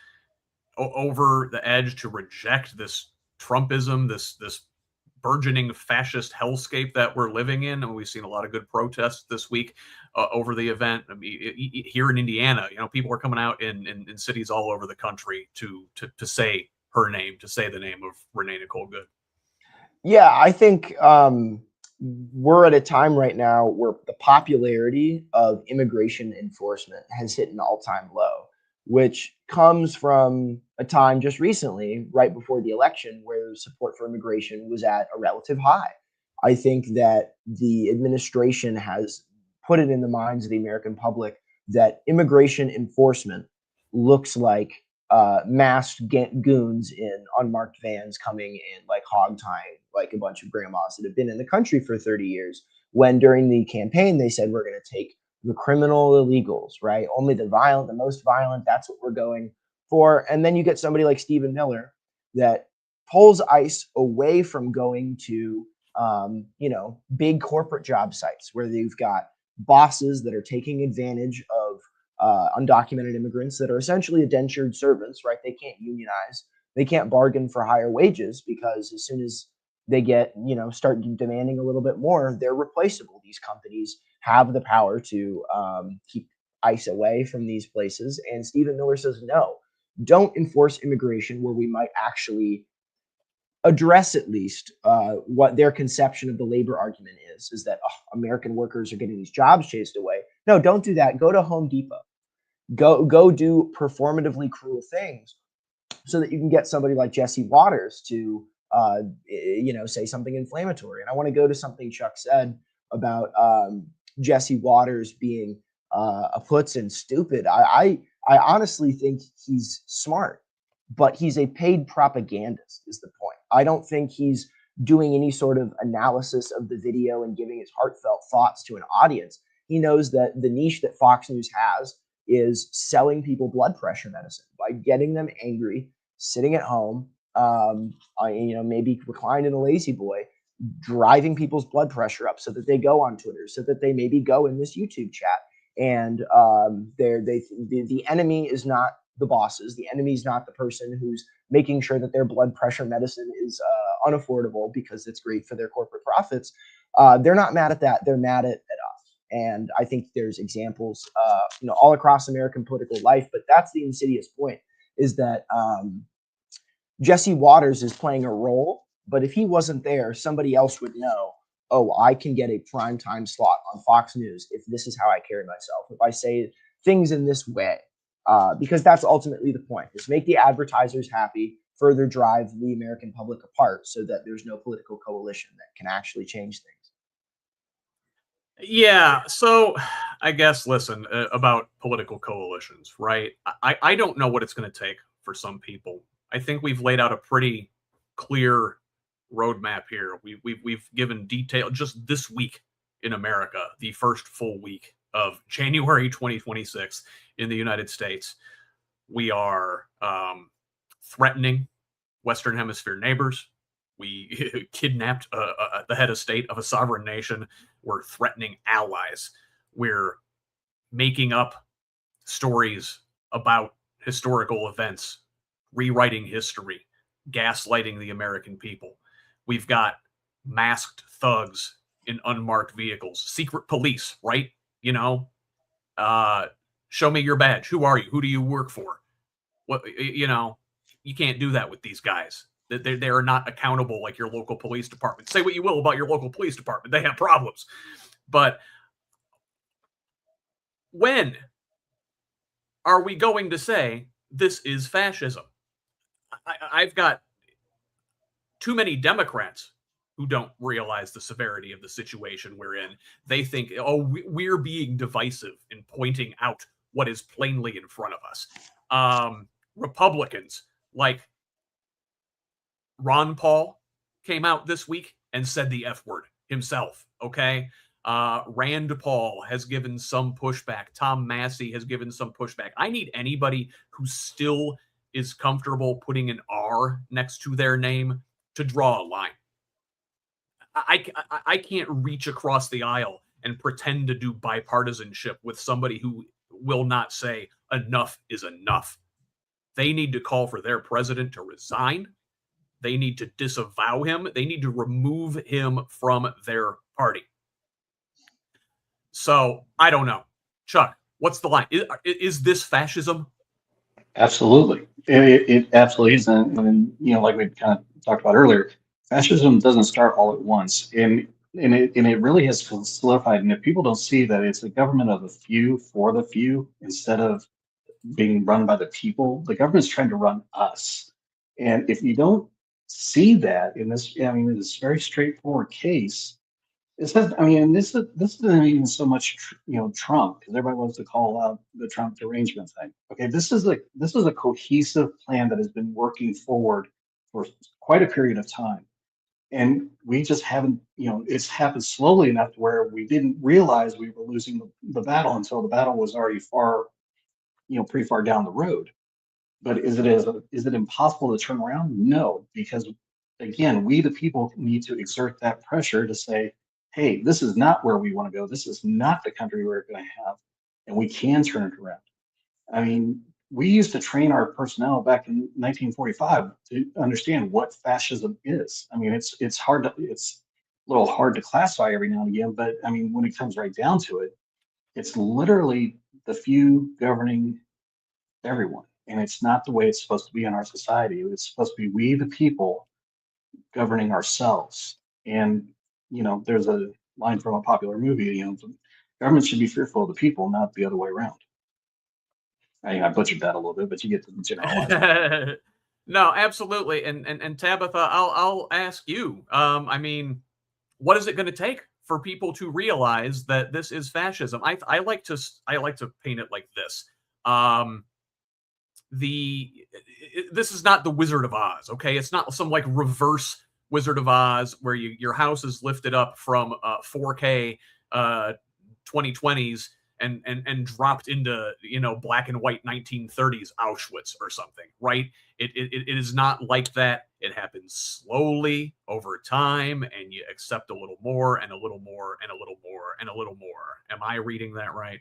over the edge to reject this Trumpism, this burgeoning fascist hellscape that we're living in. And we've seen a lot of good protests this week over the event. I mean, here in Indiana, people are coming out in cities all over the country to say her name, to say the name of Renee Nicole Good. Yeah, I think we're at a time right now where the popularity of immigration enforcement has hit an all-time low, which comes from a time just recently, right before the election, where support for immigration was at a relative high. I think that the administration has put it in the minds of the American public that immigration enforcement looks like masked goons in unmarked vans coming in, like hog tying like a bunch of grandmas that have been in the country for 30 years. When during the campaign they said we're going to take the criminal illegals, right? Only the violent, the most violent, that's what we're going for. And then you get somebody like Stephen Miller that pulls ICE away from going to big corporate job sites where they've got bosses that are taking advantage of undocumented immigrants that are essentially indentured servants, right? They can't unionize, they can't bargain for higher wages, because as soon as they get, start demanding a little bit more, they're replaceable. These companies have the power to keep ICE away from these places. And Stephen Miller says, no, don't enforce immigration where we might actually address at least what their conception of the labor argument is that American workers are getting these jobs chased away. No, don't do that. Go to Home Depot. Go do performatively cruel things so that you can get somebody like Jesse Waters to say something inflammatory. And I want to go to something Chuck said about Jesse Waters being a putz and stupid. I honestly think he's smart, but he's a paid propagandist is the point. I don't think he's doing any sort of analysis of the video and giving his heartfelt thoughts to an audience. He knows that the niche that Fox News has is selling people blood pressure medicine by getting them angry, sitting at home, maybe reclined in a lazy boy, driving people's blood pressure up so that they go on Twitter, so that they maybe go in this YouTube chat. And the enemy is not the bosses. The enemy is not the person who's making sure that their blood pressure medicine is unaffordable because it's great for their corporate profits. They're not mad at that. They're mad at us. And I think there's examples, all across American political life. But that's the insidious point, is that Jesse Waters is playing a role. But if he wasn't there, somebody else would know, oh, I can get a primetime slot on Fox News if this is how I carry myself, if I say things in this way. Because that's ultimately the point, is make the advertisers happy, further drive the American public apart so that there's no political coalition that can actually change things. Yeah, so I guess, listen, about political coalitions, right? I don't know what it's going to take for some people. I think we've laid out a pretty clear roadmap here. We've given detail just this week in America, the first full week of January 2026 in the United States. We are threatening Western Hemisphere neighbors. We kidnapped the head of state of a sovereign nation. We're threatening allies. We're making up stories about historical events, rewriting history, gaslighting the American people. We've got masked thugs in unmarked vehicles, secret police, right? Show me your badge. Who are you? Who do you work for? What, you can't do that with these guys. They are not accountable like your local police department. Say what you will about your local police department. They have problems. But when are we going to say this is fascism? I've got too many Democrats who don't realize the severity of the situation we're in. They think, oh, we're being divisive in pointing out what is plainly in front of us. Republicans like Ron Paul came out this week and said the F word himself, okay? Rand Paul has given some pushback. Tom Massey has given some pushback. I need anybody who still is comfortable putting an R next to their name to draw a line. I can't reach across the aisle and pretend to do bipartisanship with somebody who will not say enough is enough. They need to call for their president to resign. They need to disavow him. They need to remove him from their party. So I don't know. Chuck, what's the line? Is this fascism? Absolutely. It absolutely is. And, like we kind of talked about earlier, fascism doesn't start all at once. And it really has solidified. And if people don't see that it's a government of the few for the few instead of being run by the people, the government's trying to run us. And if you don't see that in this, in this very straightforward case, it says, this isn't even so much, Trump, because everybody wants to call out the Trump derangement thing. Okay, this is a cohesive plan that has been working forward for quite a period of time, and we just haven't, it's happened slowly enough to where we didn't realize we were losing the battle until the battle was already pretty far down the road. But is it impossible to turn around? No, because again, we the people need to exert that pressure to say, hey, this is not where we want to go. This is not the country we're going to have, and we can turn it around. I mean, we used to train our personnel back in 1945 to understand what fascism is. I mean, it's a little hard to classify every now and again, but I mean, when it comes right down to it, it's literally the few governing everyone. And it's not the way it's supposed to be in our society. It's supposed to be we, the people, governing ourselves. And, there's a line from a popular movie, the government should be fearful of the people, not the other way around. I butchered that a little bit, but you get the general idea. No, absolutely. And Tabitha, I'll ask you. What is it going to take for people to realize that this is fascism? I like to paint it like this. This is not the Wizard of Oz, okay? It's not some like reverse Wizard of Oz where your house is lifted up from 4K 2020s and dropped into black and white 1930s Auschwitz or something, right? It is not like that. It happens slowly over time, and you accept a little more and a little more and a little more and a little more. Am I reading that right?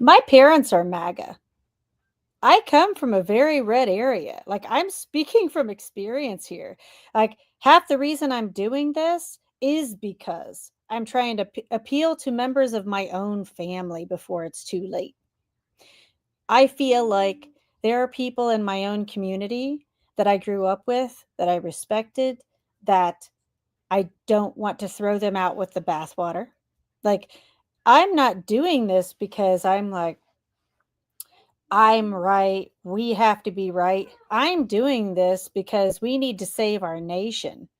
My parents are MAGA. I come from a very red area. Like, I'm speaking from experience here. Like, half the reason I'm doing this is because I'm trying to appeal to members of my own family before it's too late. I feel like there are people in my own community that I grew up with, that I respected, that I don't want to throw them out with the bathwater. Like, I'm not doing this because I'm like, I'm right. We have to be right. I'm doing this because we need to save our nation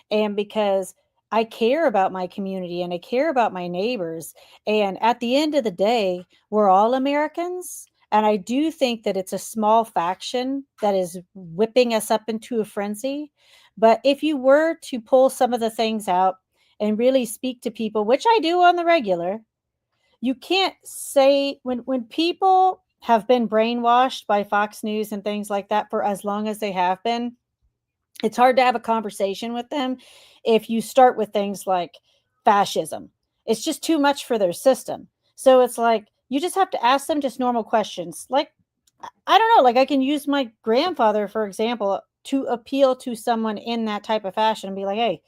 and because I care about my community and I care about my neighbors. And at the end of the day, we're all Americans. And I do think that it's a small faction that is whipping us up into a frenzy. But if you were to pull some of the things out and really speak to people, which I do on the regular, you can't say when people have been brainwashed by Fox News and things like that for as long as they have been, it's hard to have a conversation with them if you start with things like fascism. It's just too much for their system. So it's like you just have to ask them just normal questions. Like, I don't know, like I can use my grandfather, for example, to appeal to someone in that type of fashion and be like, hey,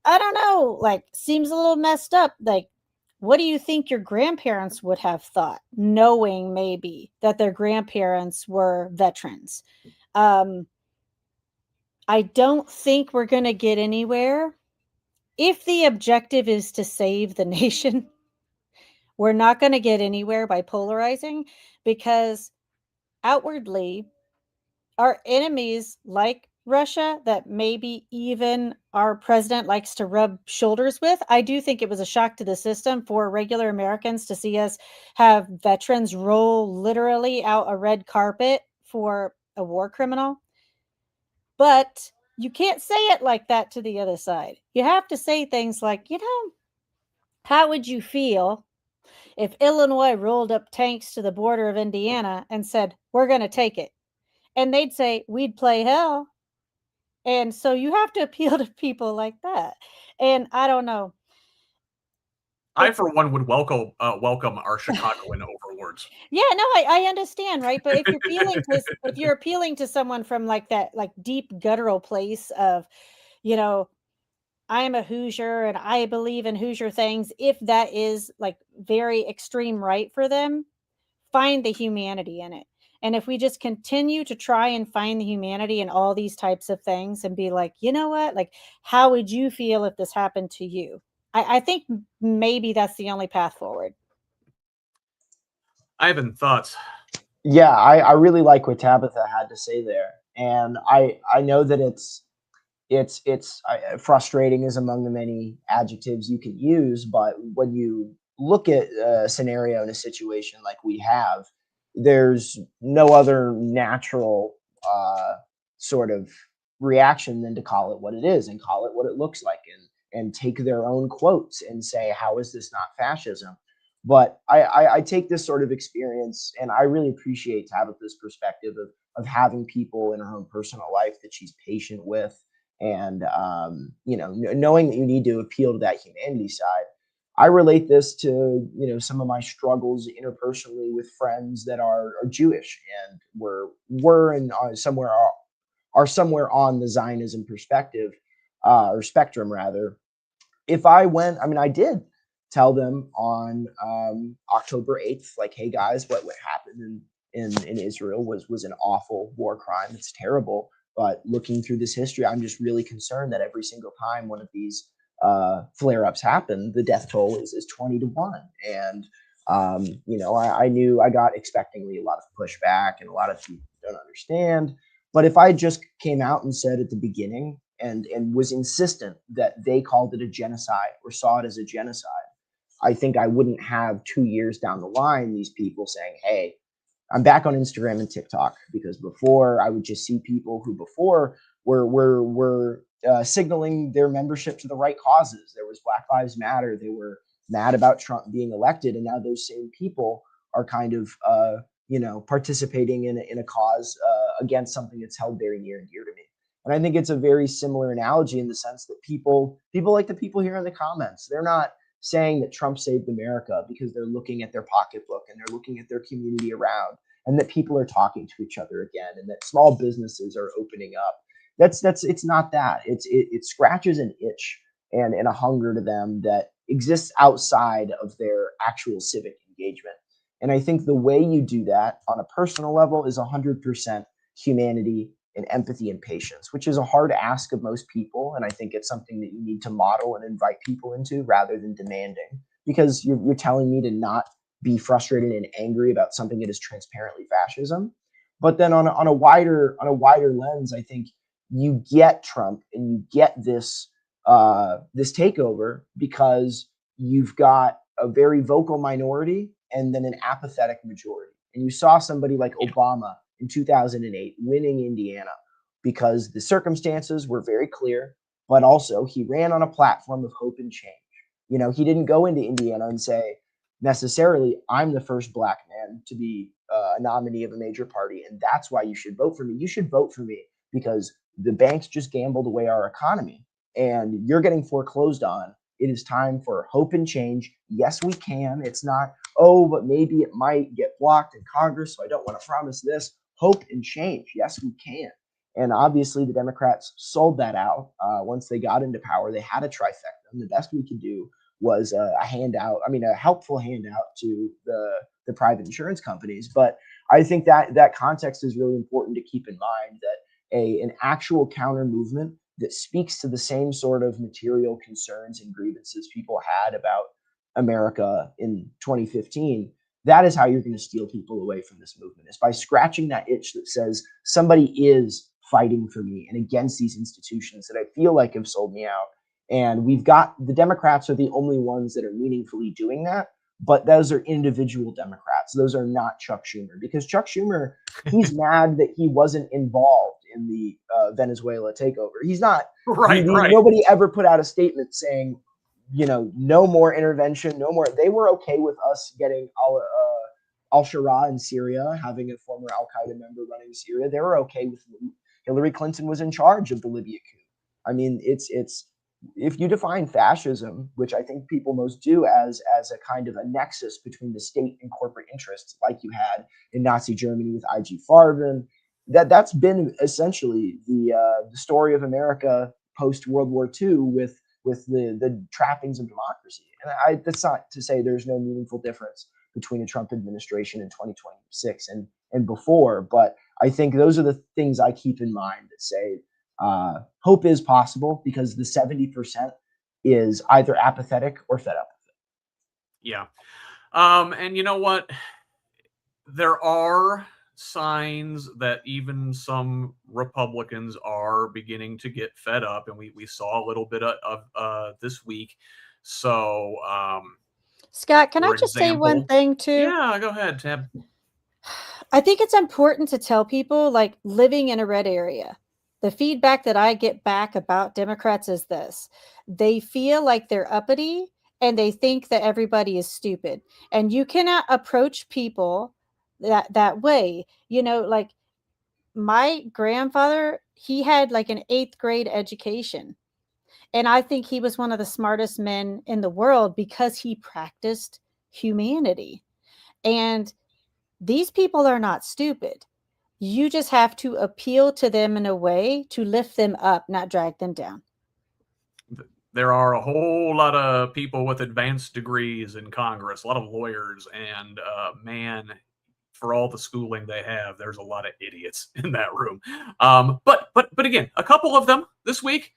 I don't know, like, seems a little messed up. Like, what do you think your grandparents would have thought, knowing maybe that their grandparents were veterans? I don't think we're going to get anywhere. If the objective is to save the nation, we're not going to get anywhere by polarizing, because outwardly, our enemies like Russia, that maybe even our president likes to rub shoulders with. I do think it was a shock to the system for regular Americans to see us have veterans roll literally out a red carpet for a war criminal. But you can't say it like that to the other side. You have to say things like, how would you feel if Illinois rolled up tanks to the border of Indiana and said, we're going to take it? And they'd say, we'd play hell. And so you have to appeal to people like that. And I don't know. I, for one, would welcome our Chicagoan overlords. Yeah, no, I understand, right? But if you're appealing to someone from like that like deep guttural place of, you know, I'm a Hoosier and I believe in Hoosier things, if that is like very extreme right for them, find the humanity in it. And if we just continue to try and find the humanity in all these types of things and be like, you know what, like, how would you feel if this happened to you? I think maybe that's the only path forward. Ivan, thoughts? Yeah, I really like what Tabitha had to say there, and I know that frustrating is among the many adjectives you can use, but when you look at a scenario in a situation like we have, there's no other natural sort of reaction than to call it what it is and call it what it looks like, and take their own quotes and say, how is this not fascism? But I take this sort of experience, and I really appreciate Tabitha's perspective of having people in her own personal life that she's patient with, and knowing that you need to appeal to that humanity side. I relate this to some of my struggles interpersonally with friends that are Jewish, and were and are somewhere on the Zionism perspective, or spectrum rather. If I went, I mean, I did tell them on October 8th, like, hey guys, what happened in Israel was an awful war crime. It's terrible. But looking through this history, I'm just really concerned that every single time one of these flare-ups happen, the death toll is 20-1. And I knew I got expectingly a lot of pushback, and a lot of people don't understand. But if I just came out and said at the beginning and was insistent that they called it a genocide or saw it as a genocide, I think I wouldn't have 2 years down the line these people saying, hey, I'm back on Instagram and TikTok, because before I would just see people who before were signaling their membership to the right causes. There was Black Lives Matter. They were mad about Trump being elected, and now those same people are kind of participating in a cause against something that's held very near and dear to me. And I think it's a very similar analogy in the sense that people like the people here in the comments, they're not saying that Trump saved America because they're looking at their pocketbook and they're looking at their community around, and that people are talking to each other again, and that small businesses are opening up. It's not that. It scratches an itch and a hunger to them that exists outside of their actual civic engagement. And I think the way you do that on a personal level is 100% humanity and empathy and patience, which is a hard ask of most people. And I think it's something that you need to model and invite people into rather than demanding, because you're telling me to not be frustrated and angry about something that is transparently fascism. But then on a wider lens, I think you get Trump and you get this takeover because you've got a very vocal minority and then an apathetic majority. And you saw somebody like Obama in 2008 winning Indiana because the circumstances were very clear, but also he ran on a platform of hope and change. He didn't go into Indiana and say necessarily, I'm the first Black man to be a nominee of a major party, and that's why you should vote for me. You should vote for me because the banks just gambled away our economy and you're getting foreclosed on. It is time for hope and change. Yes, we can. It's not, oh, but maybe it might get blocked in Congress, so I don't want to promise this. Hope and change. Yes, we can. And obviously, the Democrats sold that out. Once they got into power, they had a trifecta. And the best we could do was a helpful handout to the private insurance companies. But I think that context is really important to keep in mind, that an actual counter movement that speaks to the same sort of material concerns and grievances people had about America in 2015, that is how you're going to steal people away from this movement, is by scratching that itch that says somebody is fighting for me and against these institutions that I feel like have sold me out. And we've got, the Democrats are the only ones that are meaningfully doing that, but those are individual Democrats. Those are not Chuck Schumer, because Chuck Schumer, he's mad that he wasn't involved in the Venezuela takeover. He's not. Right. Nobody ever put out a statement saying, no more intervention, no more. They were okay with us getting al-Sharaa in Syria, having a former al-Qaeda member running Syria. They were okay with Hillary Clinton was in charge of the Libya coup. I mean, it's if you define fascism, which I think people most do, as a kind of a nexus between the state and corporate interests, like you had in Nazi Germany with IG Farben, that's been essentially the story of America post World War II with the trappings of democracy. And that's not to say there's no meaningful difference between the Trump administration in 2026 and before, but I think those are the things I keep in mind that say hope is possible, because the 70% is either apathetic or fed up. Yeah. And you know what? There are signs that even some Republicans are beginning to get fed up, and we saw a little bit of this week. So, Scott, can I for just say one example, thing too? yeah, go ahead, Tab. I think it's important to tell people, like, living in a red area, the feedback that I get back about Democrats is this: they feel like they're uppity and they think that everybody is stupid. And you cannot approach people that way. Like my grandfather, he had like an 8th grade education. And I think he was one of the smartest men in the world because he practiced humanity. And these people are not stupid. You just have to appeal to them in a way to lift them up, not drag them down. There are a whole lot of people with advanced degrees in Congress, a lot of lawyers, and man, for all the schooling they have, there's a lot of idiots in that room. But again, a couple of them this week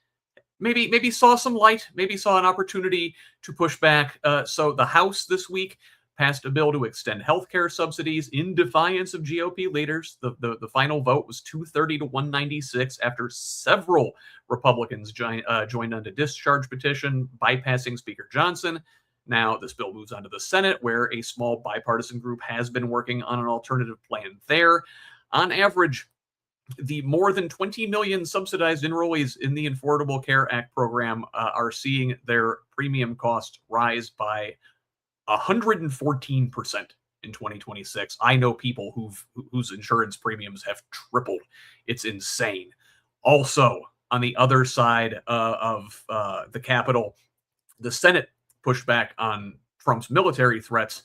maybe saw some light, maybe saw an opportunity to push back. So the House this week passed a bill to extend healthcare subsidies in defiance of GOP leaders. The final vote was 230 to 196 after several Republicans joined on the discharge petition, bypassing Speaker Johnson. Now, this bill moves on to the Senate, where a small bipartisan group has been working on an alternative plan there. On average, the more than 20 million subsidized enrollees in the Affordable Care Act program are seeing their premium cost rise by 114% in 2026. I know people whose insurance premiums have tripled. It's insane. Also, on the other side of the Capitol, the Senate pushed back on Trump's military threats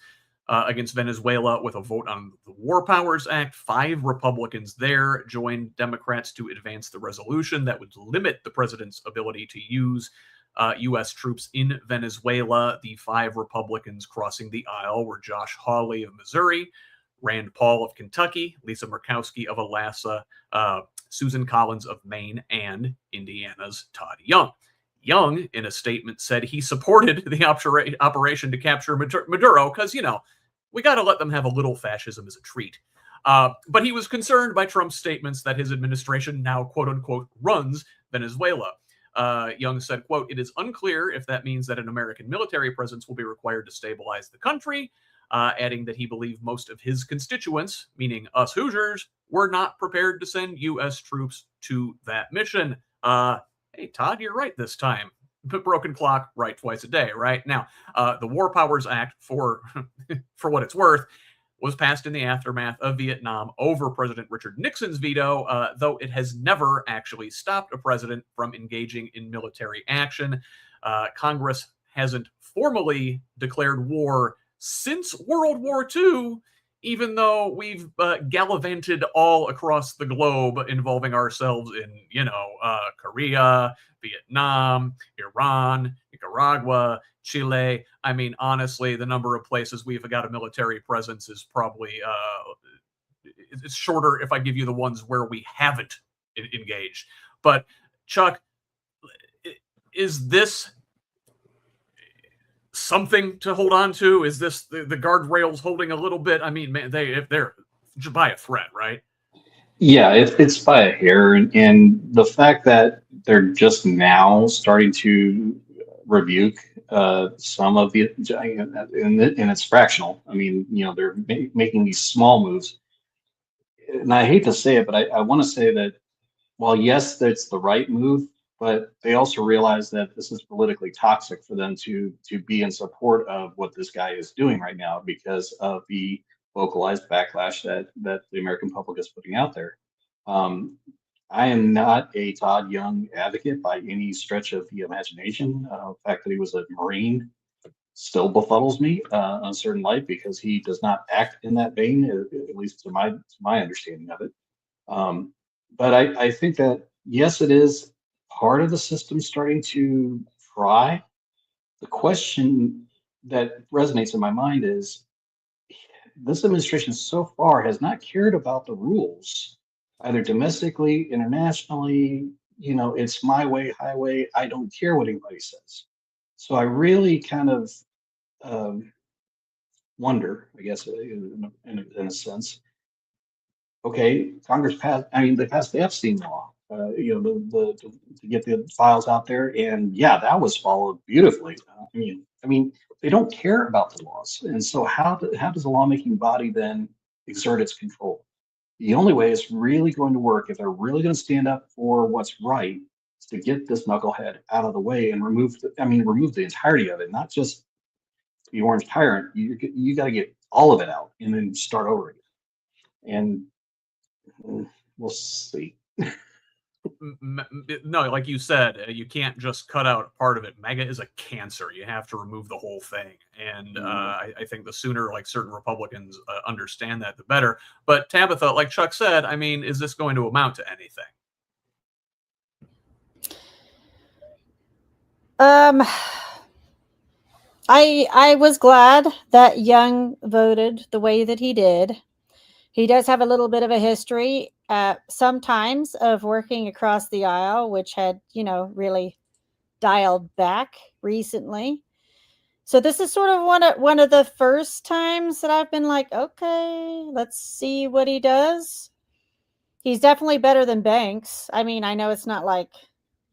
against Venezuela with a vote on the War Powers Act. 5 Republicans there joined Democrats to advance the resolution that would limit the president's ability to use U.S. troops in Venezuela. The 5 Republicans crossing the aisle were Josh Hawley of Missouri, Rand Paul of Kentucky, Lisa Murkowski of Alaska, Susan Collins of Maine, and Indiana's Todd Young. Young, in a statement, said he supported the operation to capture Maduro because, we got to let them have a little fascism as a treat. But he was concerned by Trump's statements that his administration now, quote unquote, runs Venezuela. Young said, quote, "It is unclear if that means that an American military presence will be required to stabilize the country," adding that he believed most of his constituents, meaning us Hoosiers, were not prepared to send U.S. troops to that mission. Hey, Todd, you're right this time. Broken clock, right twice a day, right? Now, the War Powers Act, for what it's worth, was passed in the aftermath of Vietnam over President Richard Nixon's veto, though it has never actually stopped a president from engaging in military action. Congress hasn't formally declared war since World War II, even though we've gallivanted all across the globe, involving ourselves in, Korea, Vietnam, Iran, Nicaragua, Chile. I mean, honestly, the number of places we've got a military presence is probably it's shorter if I give you the ones where we haven't engaged. But Chuck, is this something to hold on to? Is this the guardrails holding a little bit? I mean, man, if they're by a thread, right? Yeah, it's by a hair, and the fact that they're just now starting to rebuke some of the, and it's fractional. I mean, they're making these small moves, and I hate to say it, but I want to say that while yes, that's the right move, but they also realize that this is politically toxic for them to be in support of what this guy is doing right now because of the vocalized backlash that the American public is putting out there. I am not a Todd Young advocate by any stretch of the imagination. The fact that he was a Marine still befuddles me on a certain light because he does not act in that vein, at least to my understanding of it. Um, but I think that yes, it is part of the system starting to fry. The question that resonates in my mind is this administration so far has not cared about the rules, either domestically, internationally. It's my way, highway. I don't care what anybody says. So I really kind of um, wonder, I guess, in a sense. Okay, Congress passed. I mean, they passed the Epstein law. To get the files out there, and yeah, that was followed beautifully. I mean, they don't care about the laws, and so how does the lawmaking body then exert its control? The only way it's really going to work, if they're really going to stand up for what's right, is to get this knucklehead out of the way and remove the entirety of it, not just the orange tyrant. You got to get all of it out and then start over again. And we'll see. No, like you said, you can't just cut out part of it. MAGA is a cancer. You have to remove the whole thing. And I think the sooner like certain Republicans understand that, the better. But Tabitha, like Chuck said, I mean, is this going to amount to anything? I was glad that Young voted the way that he did. He does have a little bit of a history sometimes of working across the aisle, which had, really dialed back recently. So this is sort of one of the first times that I've been like, okay, let's see what he does. He's definitely better than Banks. I mean, I know it's not like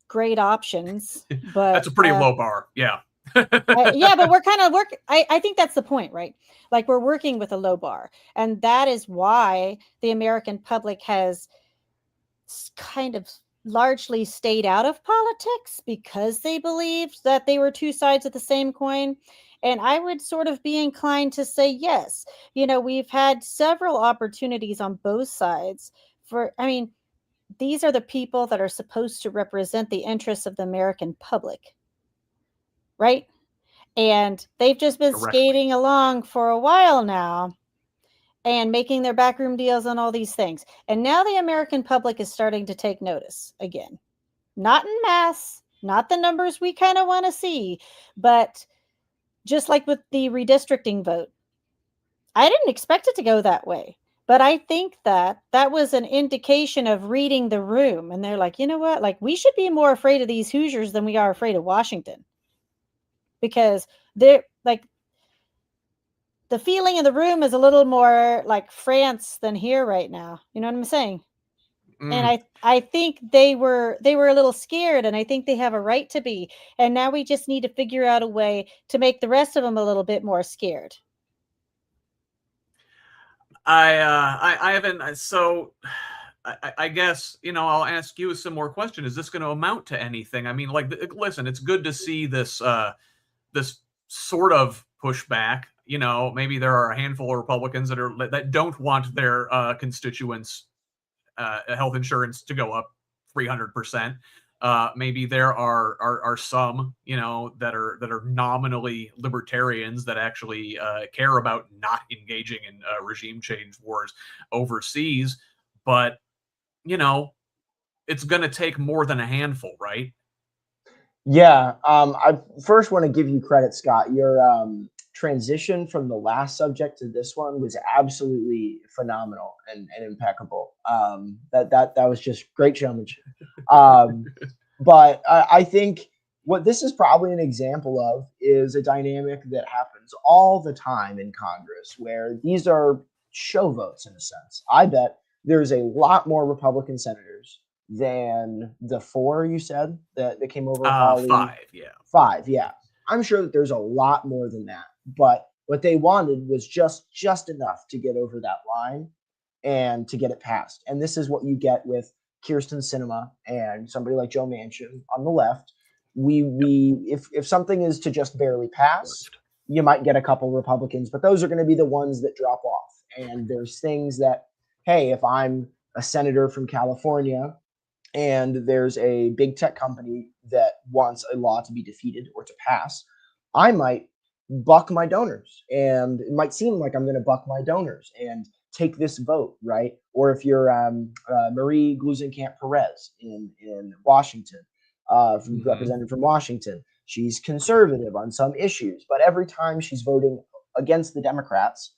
great options, but that's a pretty low bar. Yeah. yeah, but we're kind of I think that's the point, right? Like we're working with a low bar, and that is why the American public has kind of largely stayed out of politics, because they believed that they were two sides of the same coin. And I would sort of be inclined to say yes. We've had several opportunities on both sides these are the people that are supposed to represent the interests of the American public, right? And they've just been skating along for a while now and making their backroom deals on all these things. And now the American public is starting to take notice again. Not in mass, not the numbers we kind of want to see, but just like with the redistricting vote. I didn't expect it to go that way. But I think that was an indication of reading the room. And they're like, you know what? Like, we should be more afraid of these Hoosiers than we are afraid of Washington. Because they're like, the feeling in the room is a little more like France than here right now. You know what I'm saying? And I think they were a little scared, and I think they have a right to be. And now we just need to figure out a way to make the rest of them a little bit more scared. I haven't. So I guess, I'll ask you a similar question. Is this going to amount to anything? I mean, like, listen, it's good to see this this sort of pushback. Maybe there are a handful of Republicans that don't want their constituents' health insurance to go up 300%. Maybe there are some, that are nominally libertarians that actually care about not engaging in regime change wars overseas. But, it's going to take more than a handful, right? Yeah. I first want to give you credit, Scott. Your transition from the last subject to this one was absolutely phenomenal and impeccable. That was just great showmanship. But I think what this is probably an example of is a dynamic that happens all the time in Congress, where these are show votes in a sense. I bet there's a lot more Republican senators than the 4 you said that came over. 5, yeah. 5, yeah. I'm sure that there's a lot more than that. But what they wanted was just enough to get over that line and to get it passed. And this is what you get with Kirsten Sinema and somebody like Joe Manchin on the left. If something is to just barely pass, you might get a couple Republicans, but those are going to be the ones that drop off. And there's things that, hey, if I'm a senator from California and there's a big tech company that wants a law to be defeated or to pass, I might buck my donors. And it might seem like I'm going to buck my donors and take this vote, right? Or if you're Marie Gluesenkamp Perez in Washington, represented from Washington, she's conservative on some issues, but every time she's voting against the Democrats,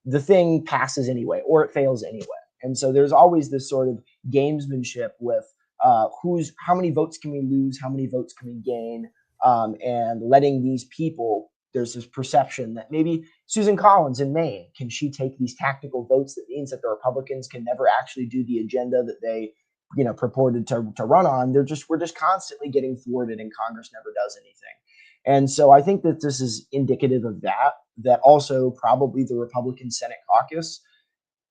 the thing passes anyway, or it fails anyway. And so there's always this sort of gamesmanship with how many votes can we lose, how many votes can we gain, and letting these people. There's this perception that maybe Susan Collins in Maine, can she take these tactical votes that means that the Republicans can never actually do the agenda that they, purported to run on. We're just constantly getting thwarted, and Congress never does anything. And so I think that this is indicative of that also probably the Republican Senate caucus,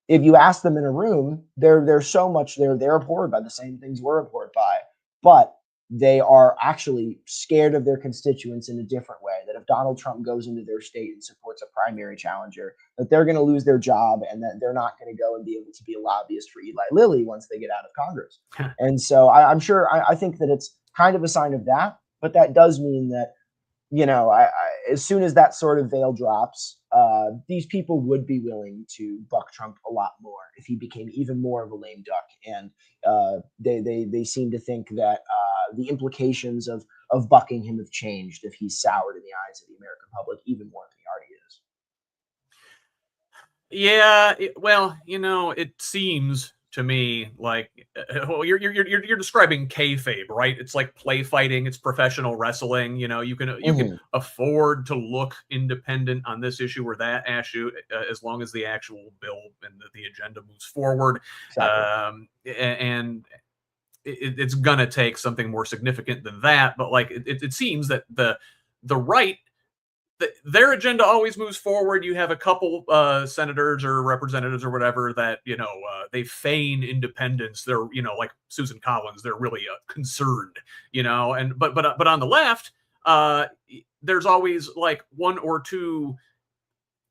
if you ask them in a room, they're so much they're abhorred by the same things we're abhorred by, but they are actually scared of their constituents in a different way. That if Donald Trump goes into their state and supports a primary challenger, that they're going to lose their job, and that they're not going to go and be able to be a lobbyist for Eli Lilly once they get out of Congress. And so I'm sure I think that it's kind of a sign of that, but that does mean that, as soon as that sort of veil drops, these people would be willing to buck Trump a lot more if he became even more of a lame duck. And they seem to think that the implications of bucking him have changed if he's soured in the eyes of the American public even more than he already is. Yeah, well, it seems to me like you're describing kayfabe, right? It's like play fighting, it's professional wrestling. You can afford to look independent on this issue or that issue as long as the actual bill and the agenda moves forward. Exactly. And it's gonna take something more significant than that. But like it seems that the right, their agenda always moves forward. You have a couple senators or representatives or whatever that they feign independence. They're like Susan Collins. They're really concerned, And but on the left, there's always like one or two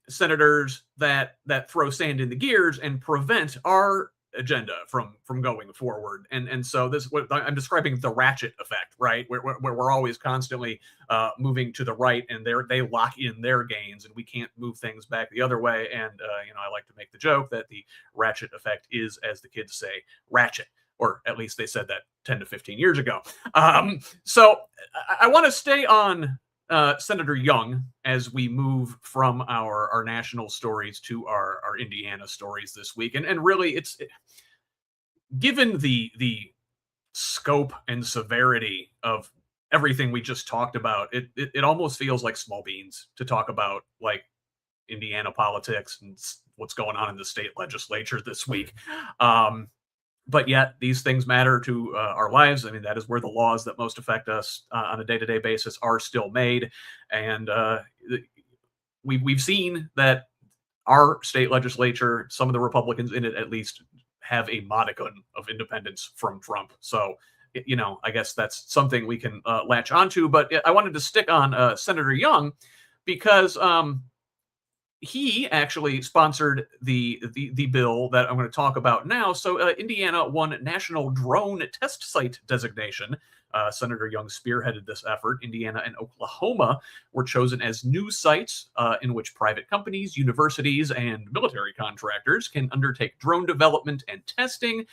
senators that throw sand in the gears and prevent our agenda from going forward. And so this, what I'm describing, the ratchet effect, right? Where we're always constantly moving to the right, and they lock in their gains, and we can't move things back the other way. And I like to make the joke that the ratchet effect is, as the kids say, ratchet, or at least they said that 10 to 15 years ago. So I want to stay on Senator Young as we move from our national stories to our Indiana stories this week. And really, given the scope and severity of everything we just talked about, it almost feels like small beans to talk about like Indiana politics and what's going on in the state legislature this week. But yet these things matter to our lives. I mean, that is where the laws that most affect us on a day-to-day basis are still made. And we've seen that our state legislature, some of the Republicans in it at least, have a modicum of independence from Trump. So, I guess that's something we can latch onto. But I wanted to stick on Senator Young because he actually sponsored the bill that I'm going to talk about now. So Indiana won national drone test site designation. Senator Young spearheaded this effort. Indiana and Oklahoma were chosen as new sites in which private companies, universities, and military contractors can undertake drone development and testing.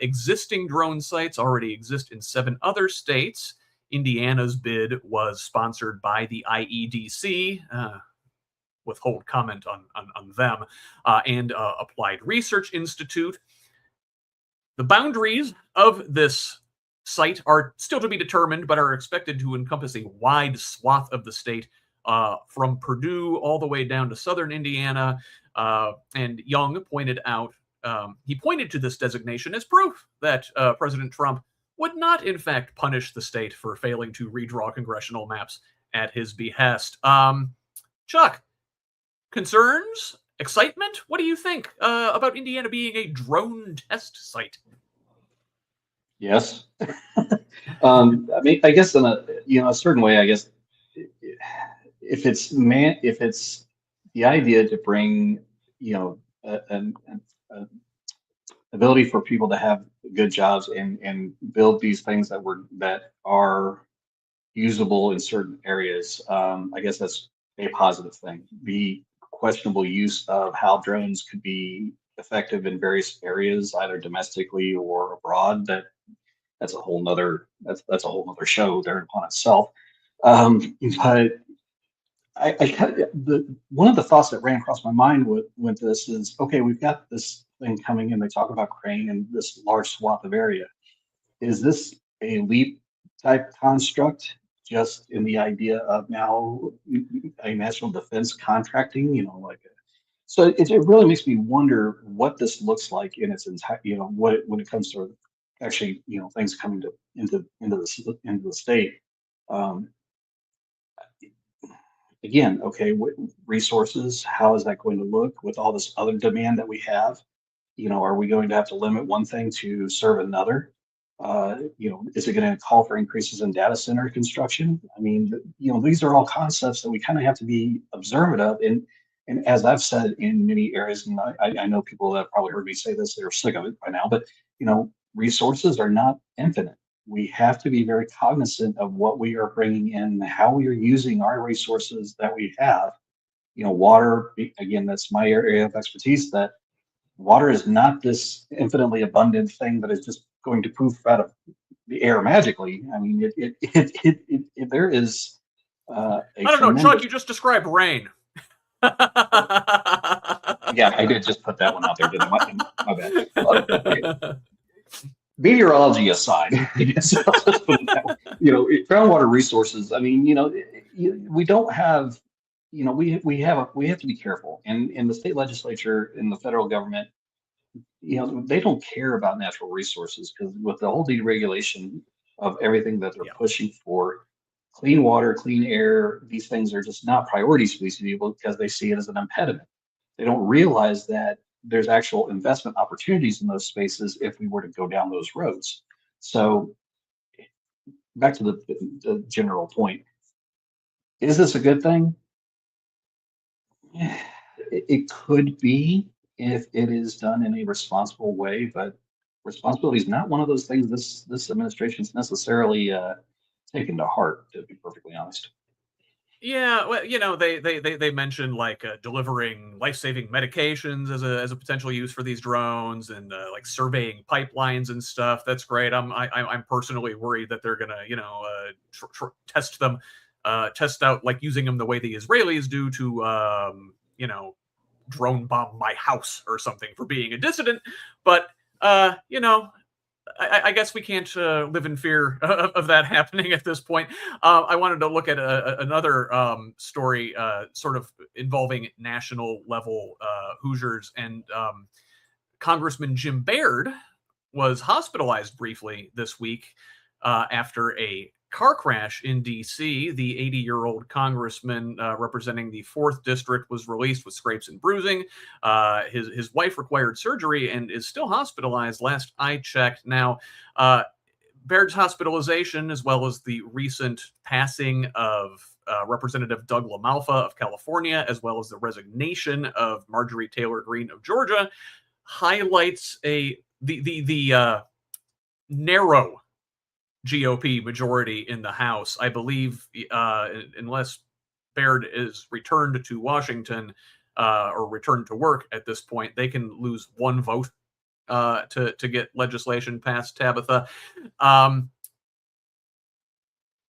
Existing drone sites already exist in 7 other states. Indiana's bid was sponsored by the IEDC. Withhold comment on them, and Applied Research Institute. The boundaries of this site are still to be determined, but are expected to encompass a wide swath of the state, from Purdue all the way down to southern Indiana. And Young pointed out, he pointed to this designation as proof that President Trump would not, in fact, punish the state for failing to redraw congressional maps at his behest. Chuck, concerns? Excitement? What do you think about Indiana being a drone test site? Yes. I mean, I guess in a certain way, I guess if it's the idea to bring a ability for people to have good jobs and build these things that are usable in certain areas. I guess that's a positive thing. The questionable use of how drones could be effective in various areas, either domestically or abroad, that's a whole nother that's a whole nother show there upon itself. But I kind of, one of the thoughts that ran across my mind with this is, okay, we've got this thing coming in. They talk about crane and this large swath of area. Is this a leap type construct just in the idea of now a national defense contracting, like, so it really makes me wonder what this looks like in its entire, when it comes to actually, things coming into the state. Um, Again, okay, resources, how is that going to look with all this other demand that we have? Are we going to have to limit one thing to serve another? Is it going to call for increases in data center construction? I mean, these are all concepts that we kind of have to be observant of. And as I've said in many areas, and I know people that have probably heard me say this, they're sick of it by now, but resources are not infinite. We have to be very cognizant of what we are bringing in, how we are using our resources that we have. Water, again, that's my area of expertise, that water is not this infinitely abundant thing that is just going to poof out of the air magically. I mean, there is I don't know, Chuck, you just described rain. Yeah, I did just put that one out there, didn't I? My bad. Okay. Meteorology aside, so let's put it that way. Groundwater resources. I mean, we don't have, we have to be careful, and in the state legislature, in the federal government, they don't care about natural resources, because with the whole deregulation of everything that they're pushing for, clean water, clean air, these things are just not priorities for these people because they see it as an impediment. They don't realize that there's actual investment opportunities in those spaces if we were to go down those roads. So back to the general point, is this a good thing? It could be if it is done in a responsible way, but responsibility is not one of those things this administration is necessarily taken to heart, to be perfectly honest. Yeah, well, they mentioned like delivering life-saving medications as a potential use for these drones, and like surveying pipelines and stuff. That's great. I'm personally worried that they're gonna test them, test out like using them the way the Israelis do to drone bomb my house or something for being a dissident. But I guess we can't live in fear of that happening at this point. I wanted to look at another story, sort of involving national level Hoosiers, and Congressman Jim Baird was hospitalized briefly this week after a car crash in D.C. The 80-year-old congressman representing the 4th District was released with scrapes and bruising. His wife required surgery and is still hospitalized, last I checked. Now, Baird's hospitalization, as well as the recent passing of Representative Doug LaMalfa of California, as well as the resignation of Marjorie Taylor Greene of Georgia, highlights the narrow GOP majority in the House. I believe, unless Baird is returned to Washington or returned to work at this point, they can lose one vote to get legislation passed. Tabitha,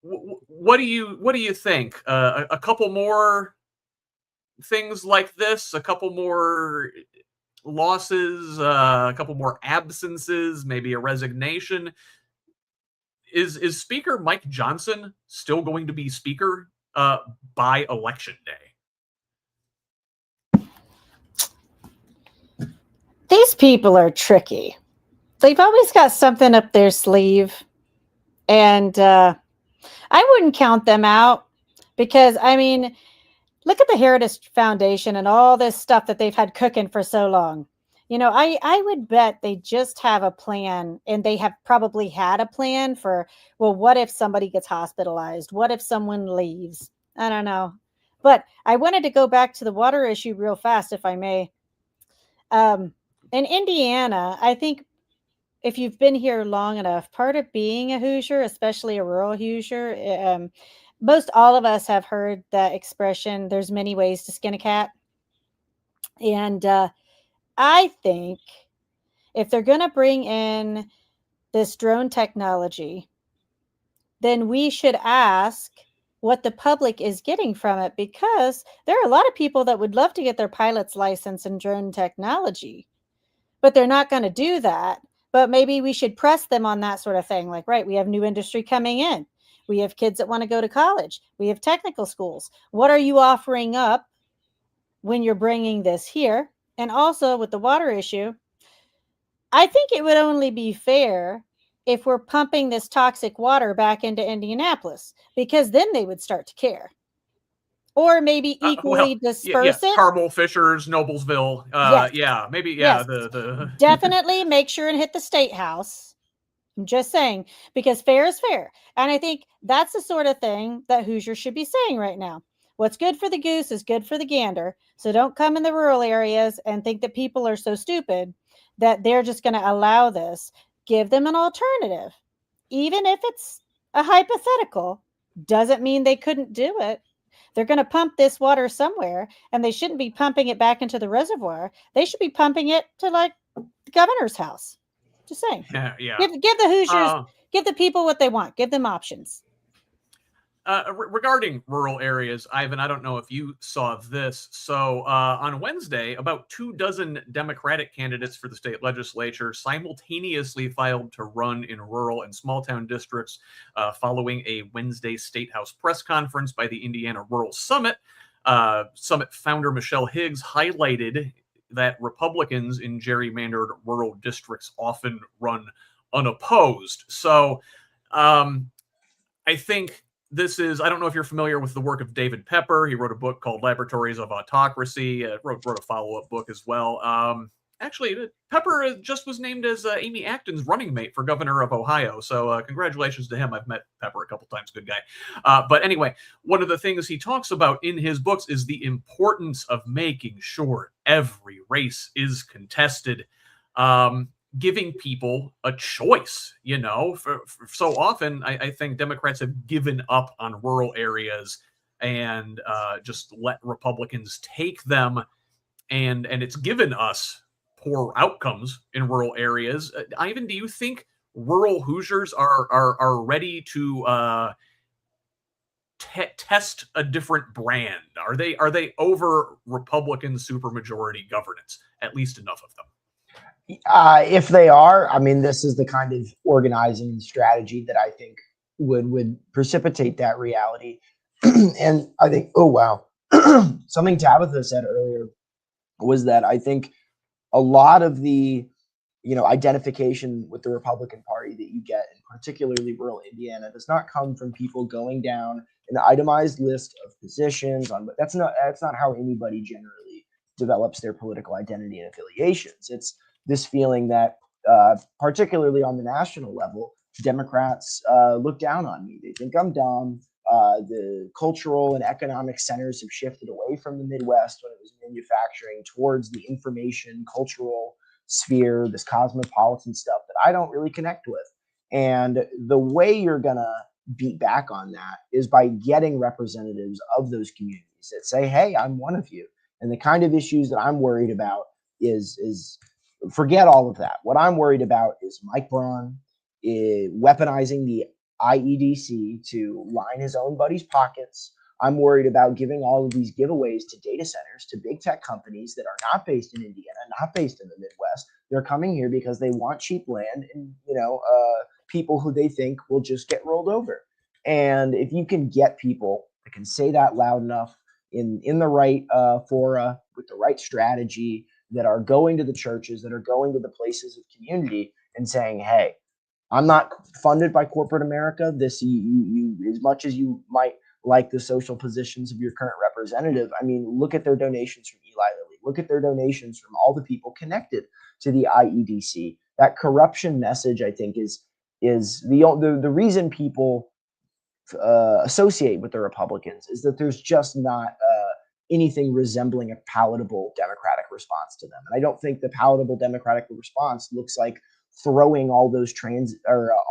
what do you think? A couple more things like this, a couple more losses, a couple more absences, maybe a resignation. Is Speaker Mike Johnson still going to be Speaker by Election Day? These people are tricky. They've always got something up their sleeve. And I wouldn't count them out, because, I mean, look at the Heritage Foundation and all this stuff that they've had cooking for so long. I would bet they just have a plan, and they have probably had a plan for, well, what if somebody gets hospitalized? What if someone leaves? I don't know. But I wanted to go back to the water issue real fast, if I may. in Indiana, I think if you've been here long enough, part of being a Hoosier, especially a rural Hoosier, most all of us have heard that expression, there's many ways to skin a cat. And I think if they're going to bring in this drone technology, then we should ask what the public is getting from it, because there are a lot of people that would love to get their pilot's license in drone technology, but they're not going to do that. But maybe we should press them on that sort of thing. Like, right, we have new industry coming in. We have kids that want to go to college. We have technical schools. What are you offering up when you're bringing this here? And also with the water issue, I think it would only be fair if we're pumping this toxic water back into Indianapolis, because then they would start to care. Or maybe equally Well, yeah, disperse it. Carmel, Fishers, Noblesville. Yes. Yeah, maybe. Yeah, Yes. the Definitely make sure and hit the state house. I'm just saying, because fair is fair. And I think that's the sort of thing that Hoosiers should be saying right now. What's good for the goose is good for the gander. So don't come in the rural areas and think that people are so stupid that they're just going to allow this. Give them an alternative. Even if it's a hypothetical, doesn't mean they couldn't do it. They're going to pump this water somewhere, and they shouldn't be pumping it back into the reservoir. They should be pumping it to like the governor's house. Just saying. yeah, yeah. Give the Hoosiers, give the people what they want. Give them options. Regarding rural areas, Ivan, I don't know if you saw this. So on Wednesday, about 24 Democratic candidates for the state legislature simultaneously filed to run in rural and small town districts following a Wednesday State House press conference by the Indiana Rural Summit. Summit founder Michelle Higgs highlighted that Republicans in gerrymandered rural districts often run unopposed. So I think this is, I don't know if you're familiar with the work of David Pepper. He wrote a book called Laboratories of Autocracy, wrote a follow-up book as well. Actually, Pepper just was named as Amy Acton's running mate for governor of Ohio. So congratulations to him. I've met Pepper a couple times. Good guy. But anyway, one of the things he talks about in his books is the importance of making sure every race is contested. Giving people a choice, for so often I think Democrats have given up on rural areas and just let Republicans take them, and it's given us poor outcomes in rural areas. Ivan, do you think rural Hoosiers are ready to test a different brand? Are they over Republican supermajority governance? At least enough of them. If they are, I mean, this is the kind of organizing strategy that I think would precipitate that reality. And I think, oh wow, something Tabitha said earlier was that I think a lot of the identification with the Republican Party that you get in particularly rural Indiana does not come from people going down an itemized list of positions on. That's not how anybody generally develops their political identity and affiliations. It's this feeling that, particularly on the national level, Democrats look down on me. They think I'm dumb. The cultural and economic centers have shifted away from the Midwest when it was manufacturing towards the information, cultural sphere, this cosmopolitan stuff that I don't really connect with. And the way you're going to beat back on that is by getting representatives of those communities that say, hey, I'm one of you. And the kind of issues that I'm worried about is forget all of that. What I'm worried about is Mike Braun weaponizing the IEDC to line his own buddies' pockets. I'm worried about giving all of these giveaways to data centers, to big tech companies that are not based in Indiana, not based in the Midwest. They're coming here because they want cheap land and, people who they think will just get rolled over. And if you can get people that can say that loud enough in the right fora with the right strategy, that are going to the churches, that are going to the places of community and saying, hey, I'm not funded by corporate America. This, you as much as you might like the social positions of your current representative, I mean, look at their donations from Eli Lilly. Look at their donations from all the people connected to the IEDC. That corruption message, I think, is the reason people associate with the Republicans is that there's just not anything resembling a palatable Democratic response to them. And I don't think the palatable Democratic response looks like throwing all those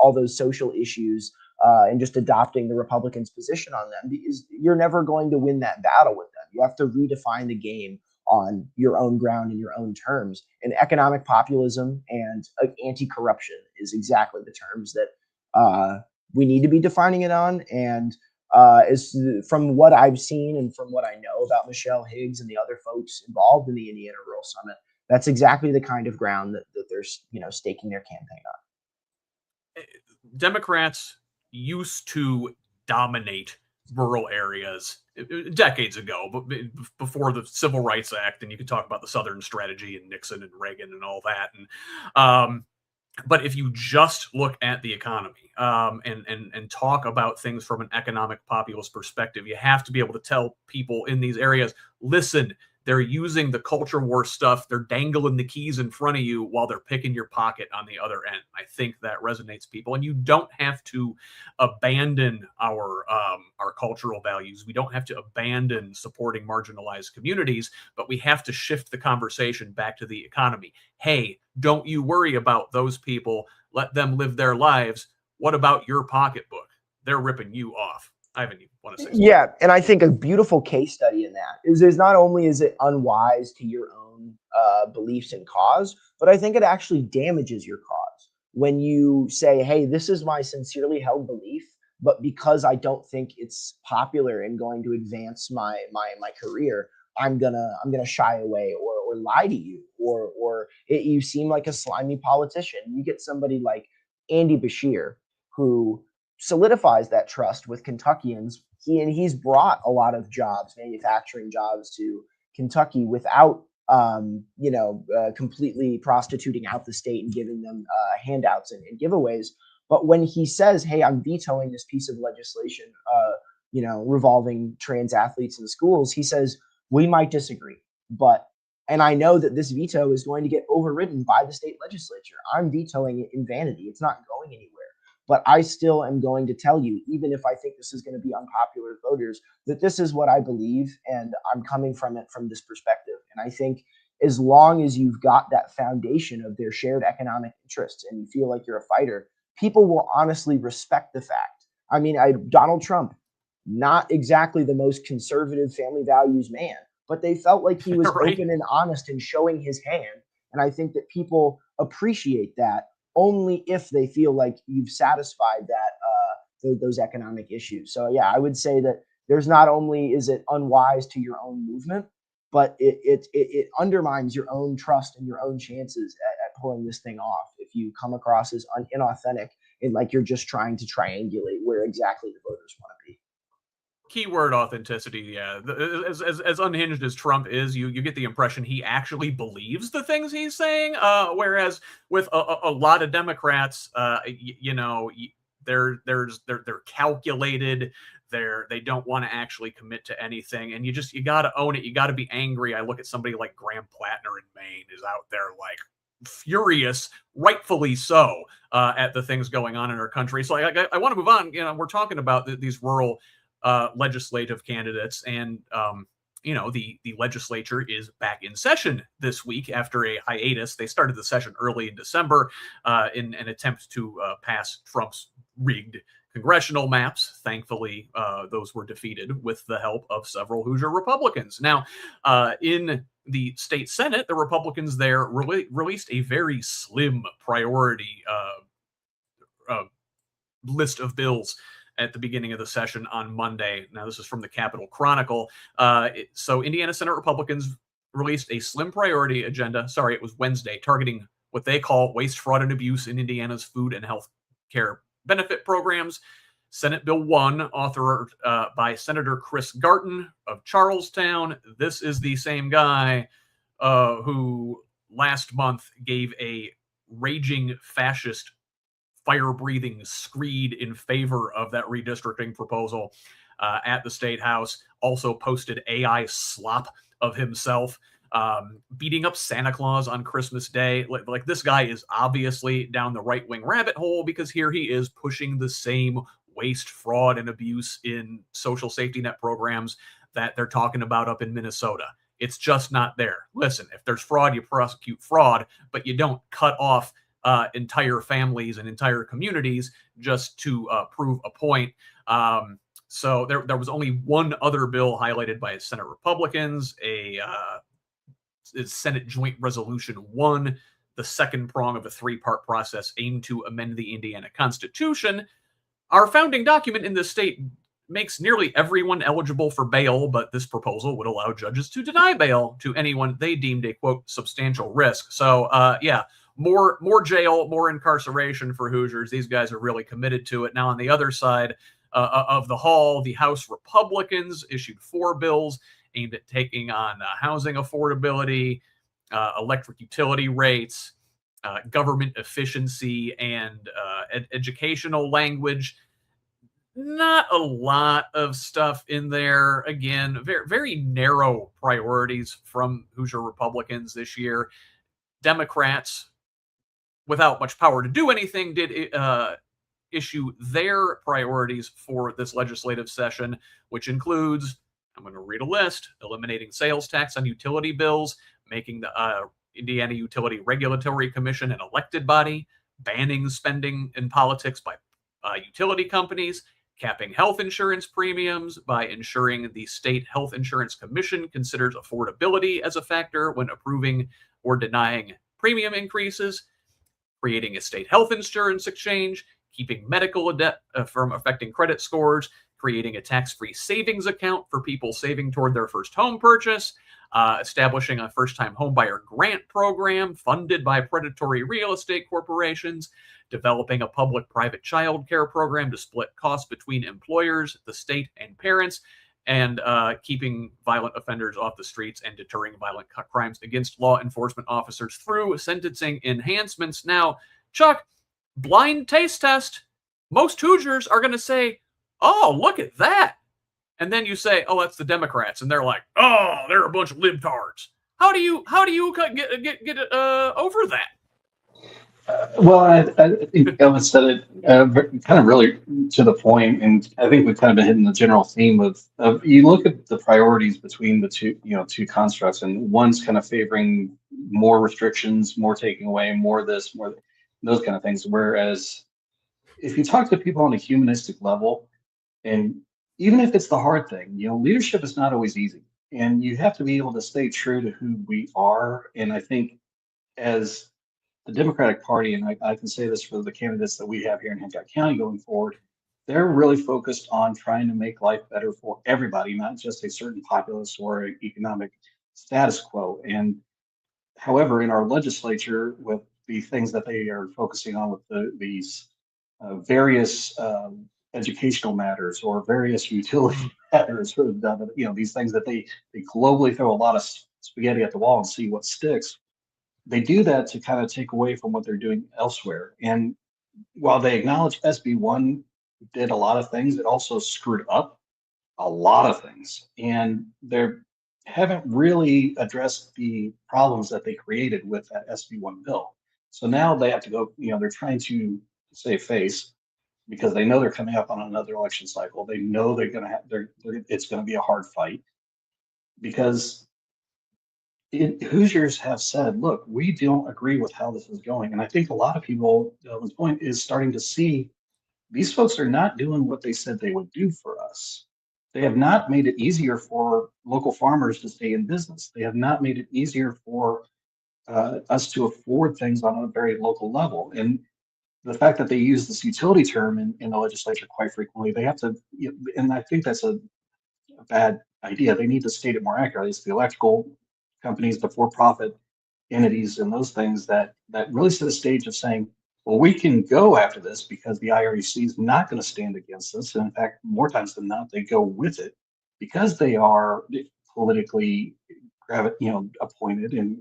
all those social issues and just adopting the Republicans' position on them, because you're never going to win that battle with them. You have to redefine the game on your own ground in your own terms. And economic populism and anti-corruption is exactly the terms that we need to be defining it on. And is from what I've seen and from what I know about Michelle Higgs and the other folks involved in the Indiana Rural Summit, that's exactly the kind of ground that they're staking their campaign on. Democrats used to dominate rural areas decades ago, but before the Civil Rights Act, and you could talk about the Southern strategy and Nixon and Reagan and all that. And but if you just look at the economy and talk about things from an economic populist perspective, you have to be able to tell people in these areas, listen, they're using the culture war stuff. They're dangling the keys in front of you while they're picking your pocket on the other end. I think that resonates people. And you don't have to abandon our cultural values. We don't have to abandon supporting marginalized communities, but we have to shift the conversation back to the economy. Hey, don't you worry about those people. Let them live their lives. What about your pocketbook? They're ripping you off. Ivan, you want to say something? Yeah, and I think a beautiful case study in that is not only is it unwise to your own beliefs and cause, but I think it actually damages your cause when you say, "Hey, this is my sincerely held belief, but because I don't think it's popular and going to advance my career, I'm gonna shy away or lie to you, or you seem like a slimy politician." You get somebody like Andy Bashir, who solidifies that trust with Kentuckians. He's brought a lot of jobs, manufacturing jobs, to Kentucky without completely prostituting out the state and giving them handouts and giveaways. But when he says, "Hey, I'm vetoing this piece of legislation, revolving trans athletes in schools," he says, "We might disagree, and I know that this veto is going to get overridden by the state legislature. I'm vetoing it in vanity. It's not going anywhere. But I still am going to tell you, even if I think this is going to be unpopular with voters, that this is what I believe, and I'm coming from it from this perspective." And I think as long as you've got that foundation of their shared economic interests and you feel like you're a fighter, people will honestly respect the fact. I mean, Donald Trump, not exactly the most conservative family values man, but they felt like he was Right. open and honest and showing his hand. And I think that people appreciate that only if they feel like you've satisfied those economic issues. So yeah, I would say that there's not only is it unwise to your own movement, but it undermines your own trust and your own chances at pulling this thing off if you come across as inauthentic and like you're just trying to triangulate where exactly the voters want to be. Keyword authenticity. Yeah, as unhinged as Trump is, you get the impression he actually believes the things he's saying. Whereas with a lot of Democrats, they're calculated. They don't want to actually commit to anything, and you got to own it. You got to be angry. I look at somebody like Graham Plattner in Maine is out there like furious, rightfully so, at the things going on in our country. So I want to move on. We're talking about these rural legislative candidates, and the legislature is back in session this week after a hiatus. They started the session early in December in an attempt to pass Trump's rigged congressional maps. Thankfully, those were defeated with the help of several Hoosier Republicans. Now, in the state Senate, the Republicans there released a very slim priority list of bills at the beginning of the session on Monday. Now, this is from the Capitol Chronicle. So Indiana Senate Republicans released a slim priority agenda. Sorry, it was Wednesday, targeting what they call waste, fraud, and abuse in Indiana's food and health care benefit programs. Senate Bill 1, authored by Senator Chris Garton of Charlestown. This is the same guy who last month gave a raging fascist fire-breathing screed in favor of that redistricting proposal at the State House. Also posted AI slop of himself beating up Santa Claus on Christmas Day. Like this guy is obviously down the right-wing rabbit hole, because here he is pushing the same waste, fraud, and abuse in social safety net programs that they're talking about up in Minnesota. It's just not there. Listen, if there's fraud, you prosecute fraud, but you don't cut off entire families and entire communities just to prove a point. So there was only one other bill highlighted by Senate Republicans, a Senate Joint Resolution 1, the second prong of a three-part process aimed to amend the Indiana Constitution. Our founding document in this state makes nearly everyone eligible for bail, but this proposal would allow judges to deny bail to anyone they deemed a, quote, substantial risk. So, yeah, more jail, more incarceration for Hoosiers. These guys are really committed to it. Now, on the other side of the hall, the House Republicans issued 4 bills aimed at taking on housing affordability, electric utility rates, government efficiency, and educational language. Not a lot of stuff in there. Again, very, very narrow priorities from Hoosier Republicans this year. Democrats, without much power to do anything, did issue their priorities for this legislative session, which includes, I'm going to read a list: eliminating sales tax on utility bills, making the Indiana Utility Regulatory Commission an elected body, banning spending in politics by utility companies, capping health insurance premiums by ensuring the State Health Insurance Commission considers affordability as a factor when approving or denying premium increases, creating a state health insurance exchange, keeping medical debt from affecting credit scores, creating a tax-free savings account for people saving toward their first home purchase, establishing a first-time homebuyer grant program funded by predatory real estate corporations, developing a public-private child care program to split costs between employers, the state, and parents, and keeping violent offenders off the streets and deterring violent crimes against law enforcement officers through sentencing enhancements. Now, Chuck, blind taste test. Most Hoosiers are going to say, oh, look at that. And then you say, oh, that's the Democrats. And they're like, oh, they're a bunch of libtards. How do you get over that? Well, I think Evan said it kind of really to the point, and I think we've kind of been hitting the general theme of you look at the priorities between the two constructs, and one's kind of favoring more restrictions, more taking away, more this, more those kind of things. Whereas if you talk to people on a humanistic level, and even if it's the hard thing, leadership is not always easy, and you have to be able to stay true to who we are. And I think as the Democratic Party, and I can say this for the candidates that we have here in Hancock County going forward, they're really focused on trying to make life better for everybody, not just a certain populace or an economic status quo. And however, in our legislature, with the things that they are focusing on with these various educational matters or various utility matters, or these things that they globally throw a lot of spaghetti at the wall and see what sticks. They do that to kind of take away from what they're doing elsewhere. And while they acknowledge SB1 did a lot of things, it also screwed up a lot of things. And they haven't really addressed the problems that they created with that SB1 bill. So now they have to go, they're trying to save face because they know they're coming up on another election cycle. They know they're going to have, it's going to be a hard fight because Hoosiers have said, look, we don't agree with how this is going. And I think a lot of people, this point is starting to see these folks are not doing what they said they would do for us. They have not made it easier for local farmers to stay in business. They have not made it easier for us to afford things on a very local level. And the fact that they use this utility term in the legislature quite frequently, they have to, and I think that's a bad idea. They need to state it more accurately. It's the electrical companies, the for-profit entities, and those things that really set a stage of saying, well, we can go after this because the IREC is not going to stand against us. And in fact, more times than not, they go with it because they are politically, appointed, and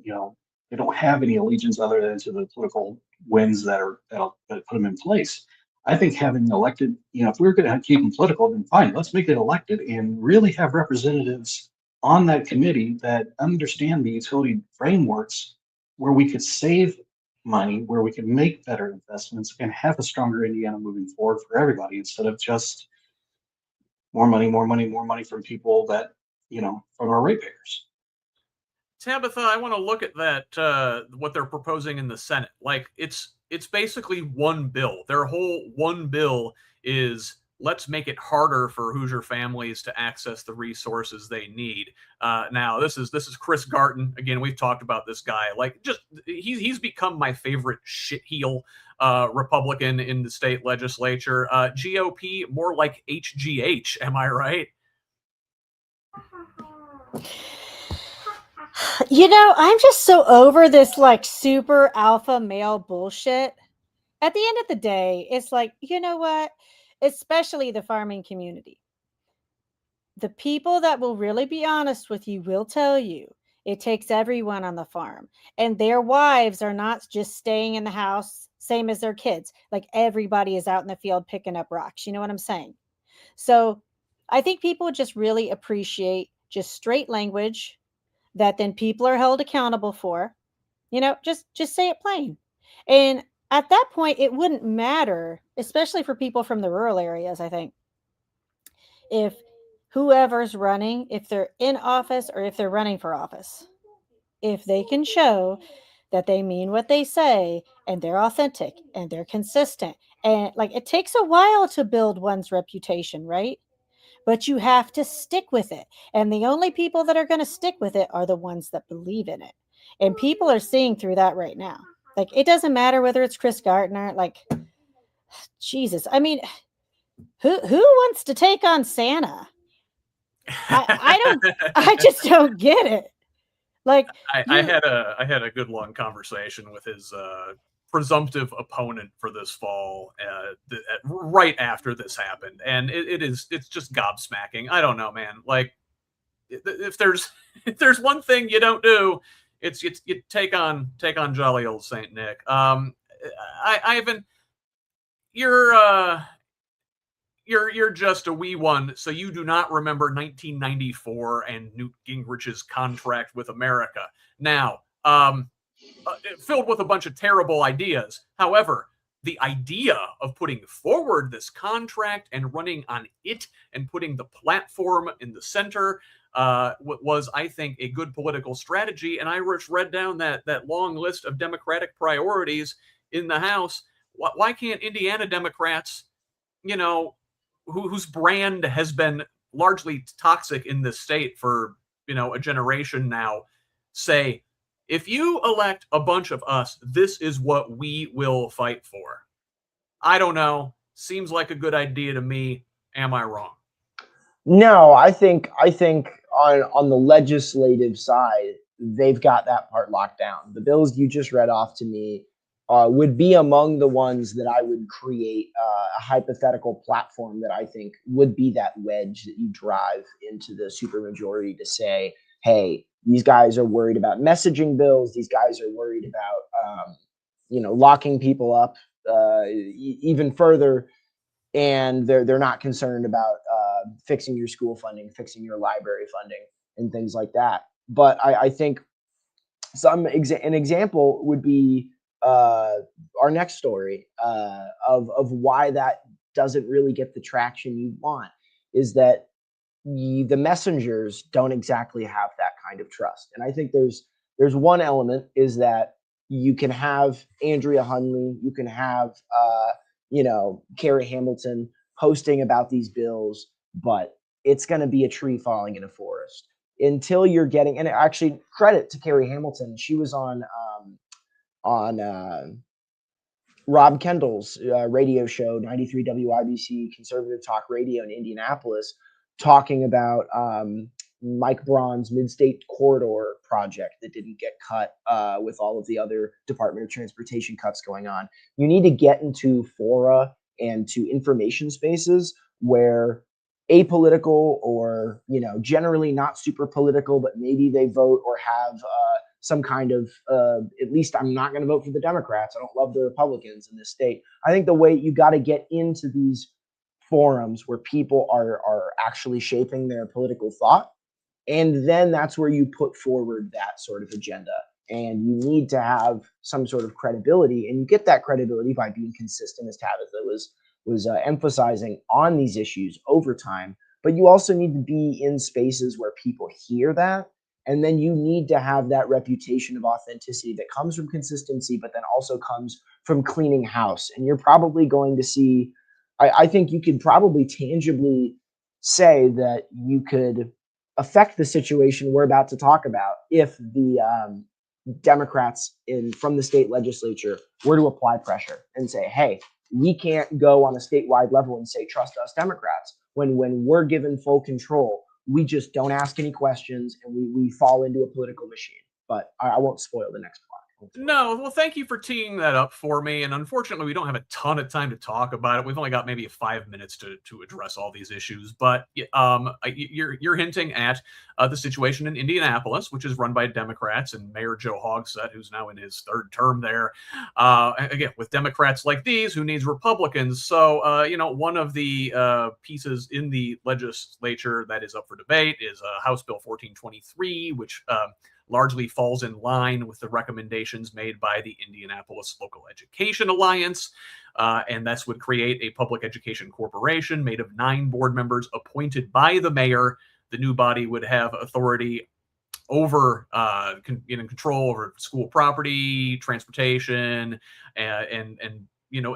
they don't have any allegiance other than to the political winds that put them in place. I think having elected, if we're going to keep them political, then fine, let's make it elected and really have representatives on that committee that understand the utility frameworks where we could save money, where we can make better investments and have a stronger Indiana moving forward for everybody, instead of just more money from people that from our ratepayers. Tabitha, I want to look at that, what they're proposing in the Senate. Like, it's basically one bill. Their whole one bill is, let's make it harder for Hoosier families to access the resources they need. Now, this is Chris Garton. Again, we've talked about this guy. Like, just he's become my favorite shitheel Republican in the state legislature. GOP, more like HGH. Am I right? I'm just so over this like super alpha male bullshit. At the end of the day, it's like, you know what? Especially the farming community. The people that will really be honest with you will tell you it takes everyone on the farm, and their wives are not just staying in the house, same as their kids. Like, everybody is out in the field picking up rocks. You know what I'm saying? So I think people just really appreciate just straight language that then people are held accountable for. Just say it plain. And at that point, it wouldn't matter, especially for people from the rural areas, I think, if whoever's running, if they're in office or if they're running for office, if they can show that they mean what they say and they're authentic and they're consistent. And like, it takes a while to build one's reputation, right? But you have to stick with it. And the only people that are going to stick with it are the ones that believe in it. And people are seeing through that right now. Like, it doesn't matter whether it's Chris Gardner, like, Jesus. I mean, who wants to take on Santa? I just don't get it. Like, I had a good long conversation with his presumptive opponent for this fall right after this happened, and it's just gobsmacking. I don't know, man. Like, if there's one thing you don't do, it's you take on jolly old Saint Nick. Ivan, you're just a wee one, so you do not remember 1994 and Newt Gingrich's contract with America. Now, filled with a bunch of terrible ideas. However, the idea of putting forward this contract and running on it and putting the platform in the center was, I think, a good political strategy. And I just read down that long list of Democratic priorities in the House. Why can't Indiana Democrats, whose brand has been largely toxic in this state for, a generation now, say, if you elect a bunch of us, this is what we will fight for? I don't know. Seems like a good idea to me. Am I wrong? No, I think on the legislative side, they've got that part locked down. The bills you just read off to me would be among the ones that I would create a hypothetical platform that I think would be that wedge that you drive into the supermajority to say, hey, these guys are worried about messaging bills. These guys are worried about, locking people up even further. And they're not concerned about fixing your school funding, fixing your library funding, and things like that. But I think an example would be our next story of why that doesn't really get the traction you want, is that the messengers don't exactly have that kind of trust. And I think there's one element is that you can have Andrea Hunley, you can have Carrie Hamilton posting about these bills, but it's going to be a tree falling in a forest until you're getting. And actually, credit to Carrie Hamilton, she was on Rob Kendall's radio show, 93 WIBC Conservative Talk Radio in Indianapolis, talking about Mike Braun's Mid-State Corridor project that didn't get cut with all of the other Department of Transportation cuts going on. You need to get into fora and to information spaces where apolitical or, generally not super political, but maybe they vote or have some kind of, at least I'm not going to vote for the Democrats. I don't love the Republicans in this state. I think the way you got to get into these forums where people are actually shaping their political thought, and then that's where you put forward that sort of agenda. And you need to have some sort of credibility, and you get that credibility by being consistent, as Tabitha was emphasizing, on these issues over time. but you also need to be in spaces where people hear that. And then you need to have that reputation of authenticity that comes from consistency, but then also comes from cleaning house. And you're probably going to see, I think you could probably tangibly say that you could affect the situation we're about to talk about if the Democrats from the state legislature were to apply pressure and say, hey, we can't go on a statewide level and say, trust us, Democrats, when we're given full control. We just don't ask any questions and we fall into a political machine. But I won't spoil the next plot. No, well, thank you for teeing that up for me. And unfortunately, we don't have a ton of time to talk about it. We've only got maybe 5 minutes to address all these issues. But you're hinting at the situation in Indianapolis, which is run by Democrats, and Mayor Joe Hogsett, who's now in his 3rd term there. Again, with Democrats like these, who needs Republicans? So, one of the pieces in the legislature that is up for debate is House Bill 1423, which largely falls in line with the recommendations made by the Indianapolis Local Education Alliance. And this would create a public education corporation made of 9 board members appointed by the mayor. The new body would have authority over control over school property, transportation, and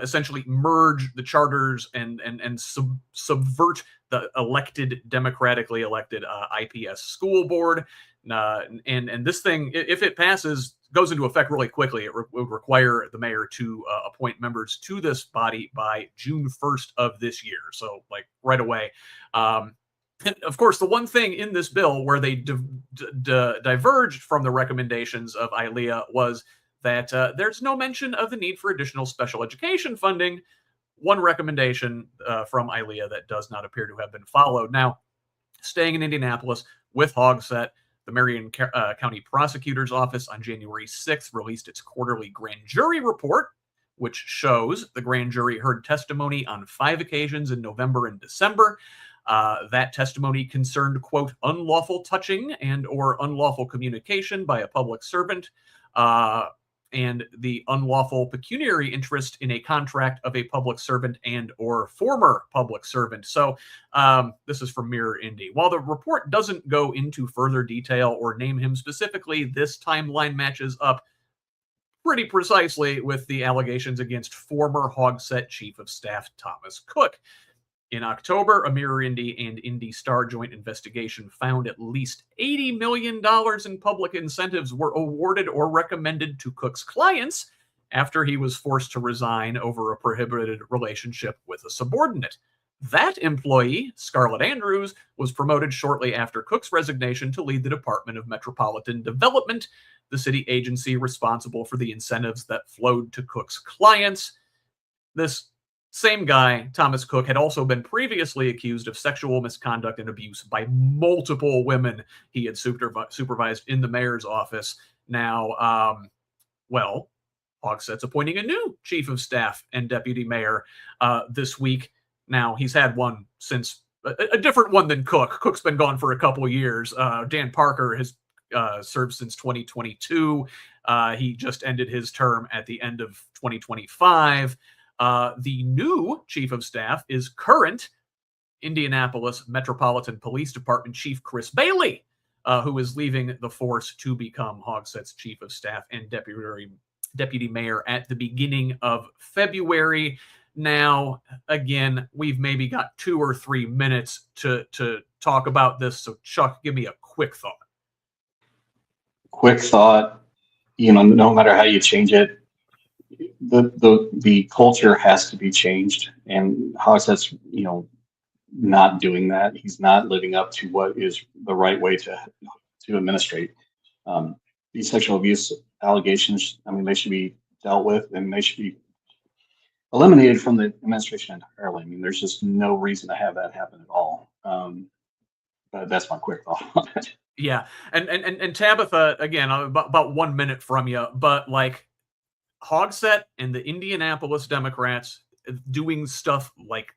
essentially merge the charters and subvert the democratically elected IPS school board. And this thing, if it passes, goes into effect really quickly. It would require the mayor to appoint members to this body by June 1st of this year. So, like, right away. And of course, the one thing in this bill where they diverged from the recommendations of ILEA was that there's no mention of the need for additional special education funding. One recommendation from ILEA that does not appear to have been followed. Now, staying in Indianapolis with Hogsett, the Marion County Prosecutor's Office on January 6th released its quarterly grand jury report, which shows the grand jury heard testimony on 5 occasions in November and December. That testimony concerned, quote, unlawful touching and or unlawful communication by a public servant, and the unlawful pecuniary interest in a contract of a public servant and or former public servant. So this is from Mirror Indy. While the report doesn't go into further detail or name him specifically, this timeline matches up pretty precisely with the allegations against former Hogsett Chief of Staff Thomas Cook. In October, a Mirror Indy and Indy Star joint investigation found at least $80 million in public incentives were awarded or recommended to Cook's clients after he was forced to resign over a prohibited relationship with a subordinate. That employee, Scarlett Andrews, was promoted shortly after Cook's resignation to lead the Department of Metropolitan Development, the city agency responsible for the incentives that flowed to Cook's clients. This same guy, Thomas Cook, had also been previously accused of sexual misconduct and abuse by multiple women he had supervised in the mayor's office. Now, Hogsett's appointing a new chief of staff and deputy mayor this week. Now, he's had one since a different one than Cook. Cook's been gone for a couple of years. Dan Parker has served since 2022. He just ended his term at the end of 2025. The new chief of staff is current Indianapolis Metropolitan Police Department Chief Chris Bailey, who is leaving the force to become Hogsett's chief of staff and deputy mayor at the beginning of February. Now, again, we've maybe got 2 or 3 minutes to talk about this. So, Chuck, give me a quick thought. Quick thought, no matter how you change it, the culture has to be changed, and Hogsett's not doing that. He's not living up to what is the right way to administrate. These sexual abuse allegations, they should be dealt with, and they should be eliminated from the administration entirely. There's just no reason to have that happen at all. But that's my quick thought on it. Yeah, and Tabitha, again, about 1 minute from you, but like, Hogsett and the Indianapolis Democrats doing stuff like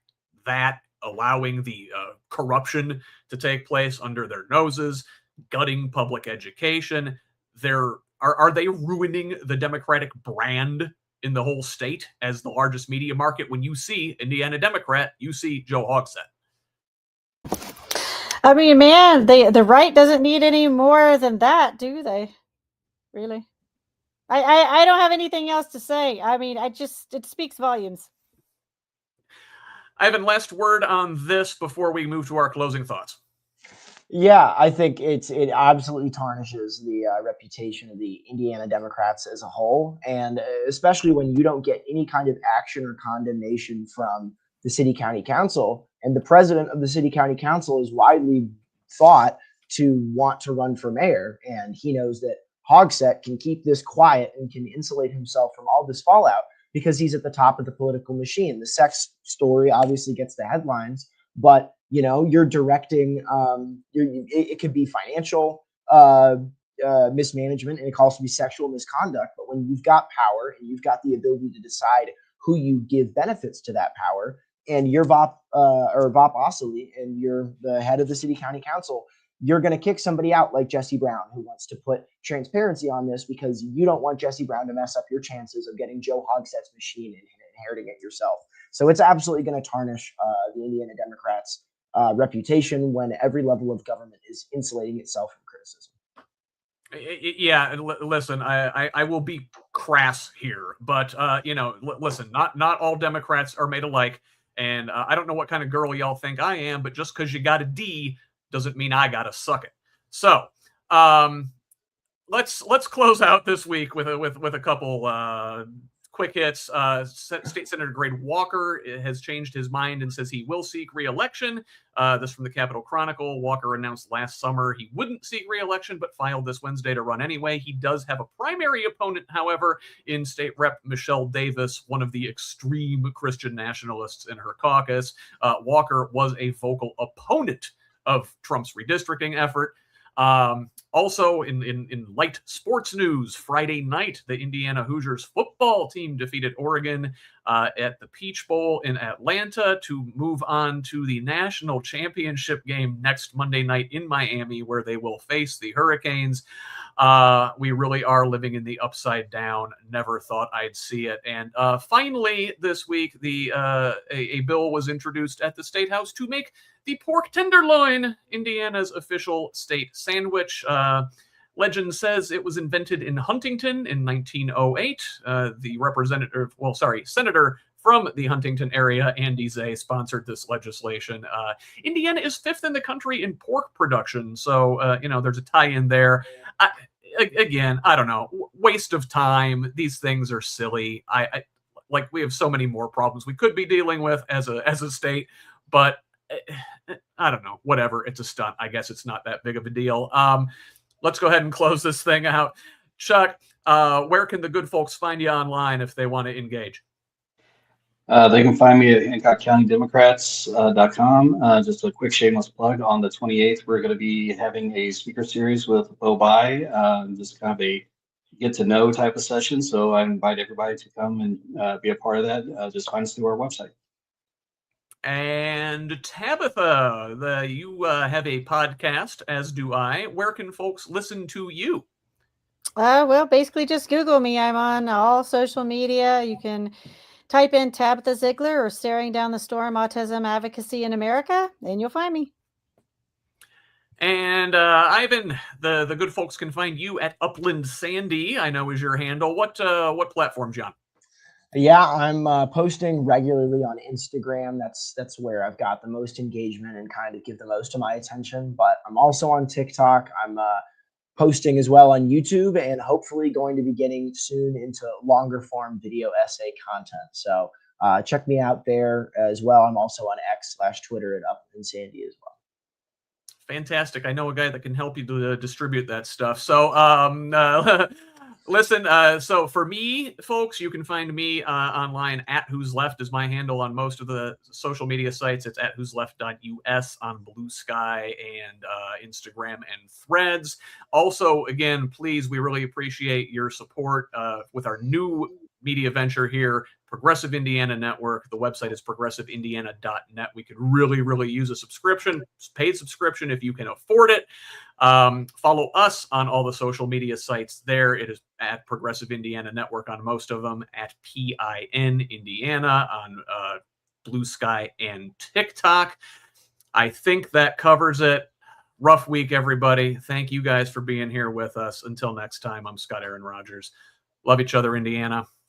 that, allowing the corruption to take place under their noses, gutting public education. Are they ruining the Democratic brand in the whole state as the largest media market? When you see Indiana Democrat, you see Joe Hogsett. I mean, man, the right doesn't need any more than that, do they? Really? I don't have anything else to say. I mean, it speaks volumes. Ivan, last word on this before we move to our closing thoughts. Yeah, I think it absolutely tarnishes the reputation of the Indiana Democrats as a whole, and especially when you don't get any kind of action or condemnation from the city county council, and the president of the city county council is widely thought to want to run for mayor, and he knows that Hogsett can keep this quiet and can insulate himself from all this fallout because he's at the top of the political machine. The sex story obviously gets the headlines, but you're directing. It could be financial mismanagement, and it can also be sexual misconduct. But when you've got power and you've got the ability to decide who you give benefits to that power, and you're Vop Osili, and you're the head of the city county council, you're going to kick somebody out like Jesse Brown, who wants to put transparency on this because you don't want Jesse Brown to mess up your chances of getting Joe Hogsett's machine and inheriting it yourself. So it's absolutely going to tarnish the Indiana Democrats' reputation when every level of government is insulating itself from criticism. Yeah, listen, I will be crass here, but listen, not all Democrats are made alike, and I don't know what kind of girl y'all think I am, but just because you got a D doesn't mean I gotta suck it. So let's close out this week with a couple quick hits. State Senator Greg Walker has changed his mind and says he will seek re-election. This from the Capitol Chronicle. Walker announced last summer he wouldn't seek re-election, but filed this Wednesday to run anyway. He does have a primary opponent, however, in State Rep Michelle Davis, one of the extreme Christian nationalists in her caucus. Walker was a vocal opponent of Trump's redistricting effort. Also, in light sports news, Friday night, the Indiana Hoosiers football team defeated Oregon at the Peach Bowl in Atlanta to move on to the national championship game next Monday night in Miami, where they will face the Hurricanes. We really are living in the upside down. Never thought I'd see it. And finally, this week, a bill was introduced at the State House to make the pork tenderloin Indiana's official state sandwich. Legend says it was invented in Huntington in 1908. Senator from the Huntington area, Andy Zay, sponsored this legislation. Indiana is 5th in the country in pork production, so there's a tie-in there. Again, I don't know, waste of time. These things are silly. We have so many more problems we could be dealing with as a state, but I don't know, whatever. It's a stunt. I guess it's not that big of a deal. Let's go ahead and close this thing out. Chuck, where can the good folks find you online if they want to engage? They can find me at HancockCountyDemocrats.com. Just a quick shameless plug. On the 28th, we're going to be having a speaker series with Bo Bai, just kind of a get to know type of session. So I invite everybody to come and be a part of that. Just find us through our website. And Tabitha, you have a podcast, as do I. Where can folks listen to you? Well, basically just Google me. I'm on all social media. You can type in Tabitha Ziegler or Staring Down the Storm Autism Advocacy in America, and you'll find me. And Ivan, the good folks can find you at Upland Sandy, I know is your handle. What platform, John? Yeah, I'm posting regularly on Instagram. That's where I've got the most engagement and kind of give the most of my attention. But I'm also on TikTok. I'm posting as well on YouTube, and hopefully going to be getting soon into longer form video essay content. So check me out there as well. I'm also on X/Twitter at Upland Sandy as well. Fantastic. I know a guy that can help you to distribute that stuff. So listen, so for me, folks, you can find me online at HoosLeft is my handle on most of the social media sites. It's at whosleft.us on Blue Sky and Instagram and Threads. Also, again, please, we really appreciate your support with our new media venture here, Progressive Indiana Network. The website is progressiveindiana.net. We could really, really use a subscription, paid subscription if you can afford it. Follow us on all the social media sites there. It is at Progressive Indiana Network on most of them, at PIN Indiana on Blue Sky and TikTok. I think that covers it. rough week, everybody. Thank you guys for being here with us. Until next time, I'm Scott Aaron Rogers. Love each other, Indiana.